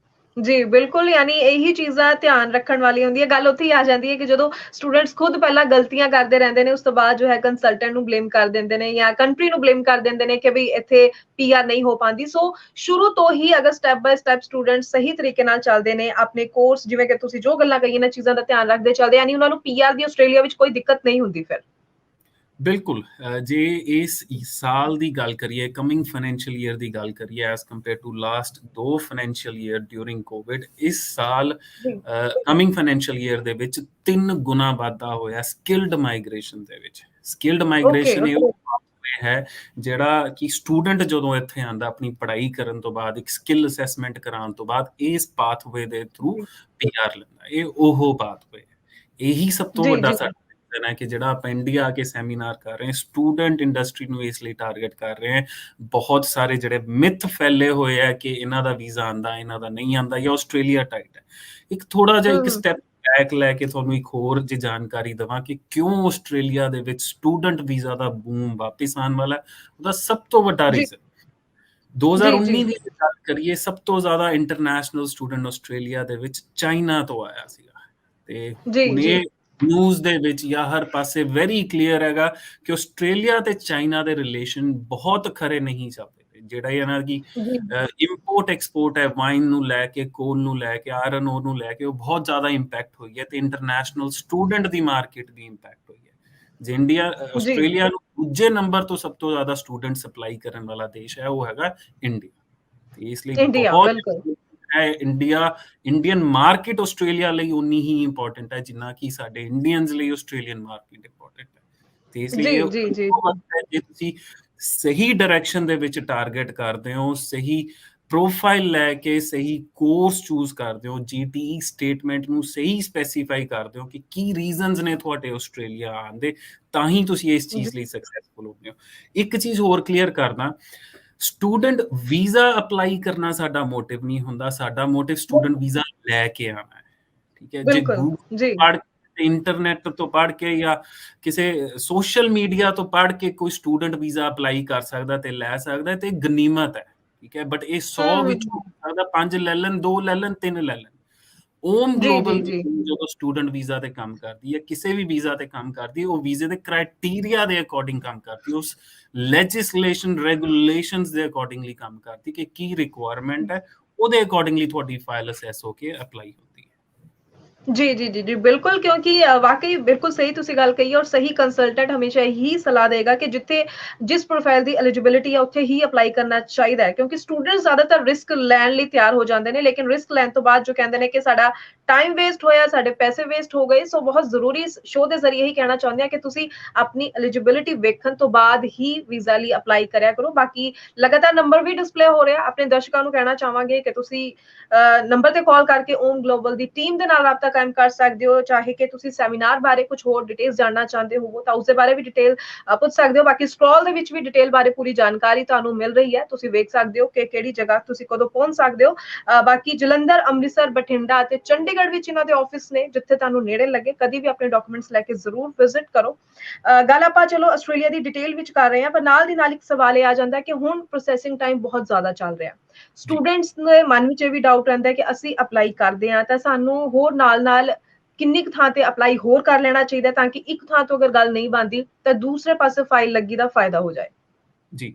ਜੀ, ਬਿਲਕੁਲ, ਯਾਨੀ ਇਹੀ ਚੀਜ਼ਾਂ ਧਿਆਨ ਰੱਖਣ ਵਾਲੀ ਹੁੰਦੀ ਹੈ। ਗੱਲ ਉੱਥੇ ਹੀ ਆ ਜਾਂਦੀ ਹੈ ਕਿ ਜਦੋਂ ਸਟੂਡੈਂਟਸ ਖੁਦ ਪਹਿਲਾਂ ਗਲਤੀਆਂ ਕਰਦੇ ਰਹਿੰਦੇ ਨੇ, ਉਸ ਤੋਂ ਬਾਅਦ ਜੋ ਹੈ ਕੰਸਲਟੈਂਟ ਨੂੰ ਬਲੇਮ ਕਰ ਦਿੰਦੇ ਨੇ ਜਾਂ ਕੰਟਰੀ ਨੂੰ ਬਲੇਮ ਕਰ ਦਿੰਦੇ ਨੇ ਕਿ ਵੀ ਇੱਥੇ ਪੀਆਰ ਨਹੀਂ ਹੋ ਪਾਉਂਦੀ। ਸੋ ਸ਼ੁਰੂ ਤੋਂ ਹੀ ਅਗਰ ਸਟੈਪ ਬਾय ਸਟੈਪ ਸਟੂਡੈਂਟ ਸਹੀ ਤਰੀਕੇ ਨਾਲ ਚੱਲਦੇ ਨੇ, ਆਪਣੇ ਕੋਰਸ ਜਿਵੇਂ ਕਿ ਤੁਸੀਂ ਜੋ ਗੱਲਾਂ ਕਹੀਆਂ ਨੇ, ਚੀਜ਼ਾਂ ਦਾ ਧਿਆਨ ਰੱਖਦੇ ਚੱਲਦੇ, ਯਾਨੀ ਉਹਨਾਂ ਨੂੰ ਪੀਆਰ ਦੀ ਆਸਟ੍ਰੇਲੀਆ ਵਿੱਚ ਕੋਈ ਦਿੱਕਤ ਨਹੀਂ ਹੁੰਦੀ ਫਿਰ। ਬਿਲਕੁਲ। ਜੇ ਇਸ ਸਾਲ ਦੀ ਗੱਲ ਕਰੀਏ, ਕਮਿੰਗ ਫਾਈਨੈਂਸ਼ੀਅਲ ਈਅਰ ਦੀ ਗੱਲ ਕਰੀਏ, as compared to last 2 financial year during Covid, ਇਸ ਸਾਲ ਜੀ, ਕਮਿੰਗ ਫਾਈਨੈਂਸ਼ੀਅਲ ਈਅਰ ਦੇ ਵਿੱਚ 3 ਗੁਣਾ ਵਾਧਾ ਹੋਇਆ ਸਕਿਲਡ ਮਾਈਗ੍ਰੇਸ਼ਨ ਦੇ ਵਿੱਚ। ਸਕਿਲਡ ओके, ਮਾਈਗ੍ਰੇਸ਼ਨ ਇਹ ओके। pathway ਹੈ ਜਿਹੜਾ ਕਿ ਸਟੂਡੈਂਟ ਜਦੋਂ ਇੱਥੇ ਆਉਂਦਾ, ਆਪਣੀ ਪੜ੍ਹਾਈ ਕਰਨ ਤੋਂ ਬਾਅਦ, ਇੱਕ ਸਕਿੱਲ ਅਸੈਸਮੈਂਟ ਕਰਾਉਣ ਤੋਂ ਬਾਅਦ, ਇਸ ਪਾਥਵੇ ਦੇ ਥਰੂ जी, ਪੀਆਰ ਲੈਂਦਾ। ਇਹ ਉਹ ਪਾਥਵੇ ਹੈ। ਇਹੀ ਸਭ ਤੋਂ जी, ਵੱਡਾ जी, ਸਾਡਾ ਹੈ ਕਿ ਜਿਹੜਾ ਆਪਾਂ ਇੰਡੀਆ ਆ ਕੇ ਸੈਮੀਨਾਰ ਕਰ ਰਹੇ ਹਾਂ, ਸਟੂਡੈਂਟ ਇੰਡਸਟਰੀ ਨੂੰ ਇਸ ਲਈ ਟਾਰਗੇਟ ਕਰ ਰਹੇ ਹਾਂ। ਬਹੁਤ ਸਾਰੇ ਜਿਹੜੇ ਮਿਥ ਫੈਲੇ ਹੋਏ ਆ ਕਿ ਇਹਨਾਂ ਦਾ ਵੀਜ਼ਾ ਆਂਦਾ, ਇਹਨਾਂ ਦਾ ਨਹੀਂ ਆਂਦਾ, ਜਾਂ ਆਸਟ੍ਰੇਲੀਆ ਟਾਈਟ ਹੈ। ਇੱਕ ਥੋੜਾ ਜਿਹਾ ਇੱਕ हुँ, ਸਟੈਪ ਬੈਕ ਲੈ ਕੇ ਤੁਹਾਨੂੰ ਇੱਕ ਹੋਰ ਜੇ ਜਾਣਕਾਰੀ ਦੇਵਾਂ ਕਿ ਕਿਉਂ ਆਸਟ੍ਰੇਲੀਆ ਦੇ ਵਿੱਚ ਸਟੂਡੈਂਟ ਵੀਜ਼ਾ ਦਾ ਬੂਮ ਵਾਪਿਸ ਆਉਣ ਵਾਲਾ ਹੈ। ਉਹਦਾ ਸਭ ਤੋਂ ਵੱਡਾ जी, ਰੀਜ਼ਨ, जी, जी, 2019 ਦੀ ਗੱਲ ਕਰੀਏ, ਸਭ ਤੋਂ ਜ਼ਿਆਦਾ ਇੰਟਰਨੈਸ਼ਨਲ ਸਟੂਡੈਂਟ ਆਸਟ੍ਰੇਲੀਆ ਦੇ ਵਿੱਚ ਚਾਈਨਾ ਤੋਂ ਆਇਆ ਸੀਗਾ। ਤੇ जी, ਹੁਣ जी, ਇਹ ਨਿਊਜ਼ ਦੇ ਵਿੱਚ ਜਾਂ ਹਰ ਪਾਸੇ ਵੈਰੀ ਕਲੀਅਰ ਹੈਗਾ ਕਿ ਆਸਟ੍ਰੇਲੀਆ ਤੇ ਚਾਈਨਾ ਦੇ ਰਿਲੇਸ਼ਨ ਬਹੁਤ ਖਰੇ ਨਹੀਂ ਚੱਲਦੇ। ਜਿਹੜਾ ਇਹਨਾਂ ਦੀ जी, ਇੰਪੋਰਟ ਐਕਸਪੋਰਟ ਹੈ, ਵਾਈਨ ਨੂੰ ਲੈ ਕੇ, ਕੋਲ ਨੂੰ ਲੈ ਕੇ, ਆਇਰਨ ਓਰ ਨੂੰ ਲੈ ਕੇ, ਉਹ ਬਹੁਤ ਜ਼ਿਆਦਾ ਇੰਪੈਕਟ ਹੋਈ ਹੈ ਤੇ ਇੰਟਰਨੈਸ਼ਨਲ ਸਟੂਡੈਂਟ ਦੀ ਮਾਰਕੀਟ ਵੀ ਇੰਪੈਕਟ ਹੋਈ ਹੈ। ਜੇ ਇੰਡੀਆ जी, ਆਸਟ੍ਰੇਲੀਆ ਨੂੰ ਦੂਜੇ ਨੰਬਰ ਤੋਂ ਸਭ ਤੋਂ ਜ਼ਿਆਦਾ ਸਟੂਡੈਂਟ ਸਪਲਾਈ ਕਰਨ ਵਾਲਾ ਦੇਸ਼ ਹੈ, ਉਹ ਹੈਗਾ ਇੰਡੀਆ। ਤੇ ਇਸ ਲਈ इंडिया, ਬਹੁਤ बिल्कुल। ਹੈ ਇੰਡੀਅਨ ਮਾਰਕੀਟ ਆਸਟ੍ਰੇਲੀਆ ਲਈ ਉਨੀ ਹੀ ਇੰਪੋਰਟੈਂਟ ਹੈ ਜਿੰਨਾ ਕਿ ਸਾਡੇ ਇੰਡੀਅਨਸ ਲਈ ਆਸਟ੍ਰੇਲੀਅਨ ਮਾਰਕੀਟ ਇੰਪੋਰਟੈਂਟ ਹੈ। ਤੇ ਇਸ ਲਈ ਜੀ ਇਹ ਜੀ ਜੀ ਜੇ ਤੁਸੀਂ ਸਹੀ ਡਾਇਰੈਕਸ਼ਨ ਦੇ ਵਿੱਚ ਟਾਰਗੇਟ ਕਰਦੇ ਹੋ, ਸਹੀ ਪ੍ਰੋਫਾਈਲ ਲੈ ਕੇ ਸਹੀ ਕੋਰਸ ਚੂਜ਼ ਕਰਦੇ ਹੋ, ਜੀਟੀਈ ਸਟੇਟਮੈਂਟ ਨੂੰ ਸਹੀ ਸਪੈਸੀਫਾਈ ਕਰਦੇ ਹੋ ਕਿ ਕੀ ਰੀਜ਼ਨਸ ਨੇ ਤੁਹਾਡੇ ਆਸਟ੍ਰੇਲੀਆ ਆਉਣ ਦੇ, ਤਾਂ ਹੀ ਤੁਸੀਂ ਇਸ ਚੀਜ਼ ਲਈ ਸਕਸੈਸਫੁਲ ਹੁੰਦੇ ਹੋ। ਇੱਕ ਚੀਜ਼ ਹੋਰ ਕਲੀਅਰ ਕਰਦਾ, ਸਟੂਡੈਂਟ ਵੀਜ਼ਾ ਅਪਲਾਈ ਕਰਨਾ ਸਾਡਾ ਮੋਟਿਵ ਨਹੀਂ ਹੁੰਦਾ, ਸਾਡਾ ਮੋਟਿਵ ਸਟੂਡੈਂਟ ਵੀਜ਼ਾ ਲੈ ਕੇ ਆਉਣਾ ਹੈ। ਠੀਕ ਹੈ, ਜੇ ਬਿਲਕੁਲ ਗੂਗਲ ਜੀ ਪੜ੍ਹ ਕੇ, ਇੰਟਰਨੈਟ ਤੋਂ ਪੜ੍ਹ ਕੇ ਜਾਂ ਕਿਸੇ ਸੋਸ਼ਲ ਮੀਡੀਆ ਤੋਂ ਪੜ੍ਹ ਕੇ ਕੋਈ ਸਟੂਡੈਂਟ ਵੀਜ਼ਾ ਅਪਲਾਈ ਕਰ ਸਕਦਾ ਤੇ ਲੈ ਸਕਦਾ ਤੇ ਗਨੀਮਤ ਹੈ। ਠੀਕ ਹੈ, ਬਟ ਇਹ 100 ਵਿੱਚੋਂ ਹੋ ਸਕਦਾ 5 ਲੈ ਲੈਣ, 2 ਲੈ ਲੈਣ, 3 ਲੈ ਲੈਣ। ਓਮ ਜੀ ਗਲੋਬਲ ਜੀ ਜੀ ਜਦੋਂ ਸਟੂਡੈਂਟ ਵੀਜ਼ਾ ਤੇ ਕੰਮ ਕਰਦੀ ਹੈ, ਕਿਸੇ ਵੀ ਵੀਜ਼ਾ ਤੇ ਕੰਮ ਕਰਦੀ ਹੈ, ਉਹ ਵੀਜ਼ੇ ਦੇ ਕ੍ਰਾਈਟੇਰੀਆ ਦੇ ਅਕੋਰਡਿੰਗ ਕੰਮ ਕਰਦੀ ਹੈ, ਉਸ ਲੈਜਿਸਲੇਸ਼ਨ ਰੈਗੂਲੇਸ਼ਨਸ ਦੇ ਅਕੋਰਡਿੰਗਲੀ ਕੰਮ ਕਰਦੀ ਕਿ ਕੀ ਰਿਕੁਆਇਰਮੈਂਟ ਹੈ, ਉਹਦੇ ਅਕੋਰਡਿੰਗਲੀ ਤੁਹਾਡੀ ਫਾਈਲ ਅਸੈਸ ਹੋ ਕੇ ਅਪਲਾਈ ਹੁੰਦੀ ਹੈ। ਜੀ, ਜੀ, जी, जी, बिल्कुल क्योंकि वाक़ई बिल्कुल सही तुसी गल कही है और सही कंसल्टेंट हमेशा ही सलाह देगा कि जिथे जिस प्रोफाइल दी एलिजिबिलिटी है उत्थे ही अप्लाई करना चाहिदा है क्योंकि स्टूडेंट ज़्यादातर रिस्क लैण लई तैयार हो जांदे ने लेकिन रिस्क लैण तो बाद जो कहंदे ने कि साडा टाइम वेस्ट होया, साडे पैसे वेस्ट हो गए। सो बहुत ज़रूरी इस शो दे ज़रिए ही कहना चाहुंदी हां कि तुसी अपनी एलिजिबिलिटी वेखण तो बाद ही वीज़ा लई अप्लाई करया करो। बाकी लगातार नंबर भी डिस्प्ले हो रहा अपने दर्शकों ਨੂੰ ਕਹਿਣਾ ਚਾਹਾਂਗੇ ਕਿ ਤੁਸੀਂ ਨੰਬਰ ਤੇ ਕਾਲ ਕਰਕੇ ਓਮ ਗਲੋਬਲ ਦੀ ਟੀਮ ਦੇ ਨਾਲ ਰਾਬਤਾ ਕਾਇਮ ਕਰ ਸਕਦੇ ਹੋ। ਚਾਹੇ ਕਿ ਤੁਸੀਂ ਸੈਮੀਨਾਰ ਬਾਰੇ ਕੁਝ ਹੋਰ ਡਿਟੇਲਸ ਜਾਣਨਾ ਚਾਹੁੰਦੇ ਹੋ ਤਾਂ ਉਸ ਦੇ ਬਾਰੇ ਵੀ ਡਿਟੇਲ ਪੁੱਛ ਸਕਦੇ ਹੋ। ਬਾਕੀ ਸਕਰੋਲ ਦੇ ਵਿੱਚ ਵੀ ਡਿਟੇਲ ਬਾਰੇ ਪੂਰੀ ਜਾਣਕਾਰੀ ਤੁਹਾਨੂੰ ਮਿਲ ਰਹੀ ਹੈ, ਤੁਸੀਂ ਵੇਖ ਸਕਦੇ ਹੋ ਕਿ ਕਿਹੜੀ ਜਗ੍ਹਾ ਤੁਸੀਂ ਕਦੋਂ ਪਹੁੰਚ ਸਕਦੇ ਹੋ। ਬਾਕੀ ਜਲੰਧਰ, ਅੰਮ੍ਰਿਤਸਰ, ਬਠਿੰਡਾ ਅਤੇ ਚੰਡੀਗੜ੍ਹ ਵਿੱਚ ਇਹਨਾਂ ਦੇ ਆਫਿਸ ਨੇ, ਜਿੱਥੇ ਤੁਹਾਨੂੰ ਨੇੜੇ ਲੱਗੇ ਕਦੀ ਵੀ ਆਪਣੇ ਡਾਕੂਮੈਂਟਸ ਲੈ ਕੇ ਜ਼ਰੂਰ ਵਿਜ਼ਿਟ ਕਰੋ। ਗੱਲ ਆਪਾਂ ਚਲੋ ਆਸਟ੍ਰੇਲੀਆ ਦੀ ਡਿਟੇਲ ਵਿੱਚ ਕਰ ਰਹੇ ਹਾਂ, ਪਰ ਨਾਲ ਦੀ ਨਾਲ ਇੱਕ ਸਵਾਲ ਇਹ ਆ ਜਾਂਦਾ ਕਿ ਹੁਣ ਪ੍ਰੋਸੈਸਿੰਗ ਟਾਈਮ ਬਹੁਤ ਜ਼ਿਆਦਾ ਚੱਲ ਰਿਹਾ। ਸਟੂਡੈਂਟਸ ਦੇ ਮਨ ਵਿੱਚ ਇਹ ਵੀ ਡਾਊਟ ਰਹਿੰਦਾ ਕਿ ਅਸੀਂ ਅਪਲਾਈ ਕਰਦੇ ਹਾਂ ਤਾਂ ਸਾਨੂੰ ਹੋਰ ਨਾਲ-ਨਾਲ ਕਿੰਨੀ ਕੁ ਥਾਂ ਤੇ ਅਪਲਾਈ ਹੋਰ ਕਰ ਲੈਣਾ ਚਾਹੀਦਾ ਤਾਂ ਕਿ ਇੱਕ ਥਾਂ ਤੋਂ ਅਗਰ ਗੱਲ ਨਹੀਂ ਬਣਦੀ ਤਾਂ ਦੂਸਰੇ ਪਾਸੇ ਫਾਈਲ ਲੱਗੀ ਦਾ ਫਾਇਦਾ ਹੋ ਜਾਏ। ਜੀ,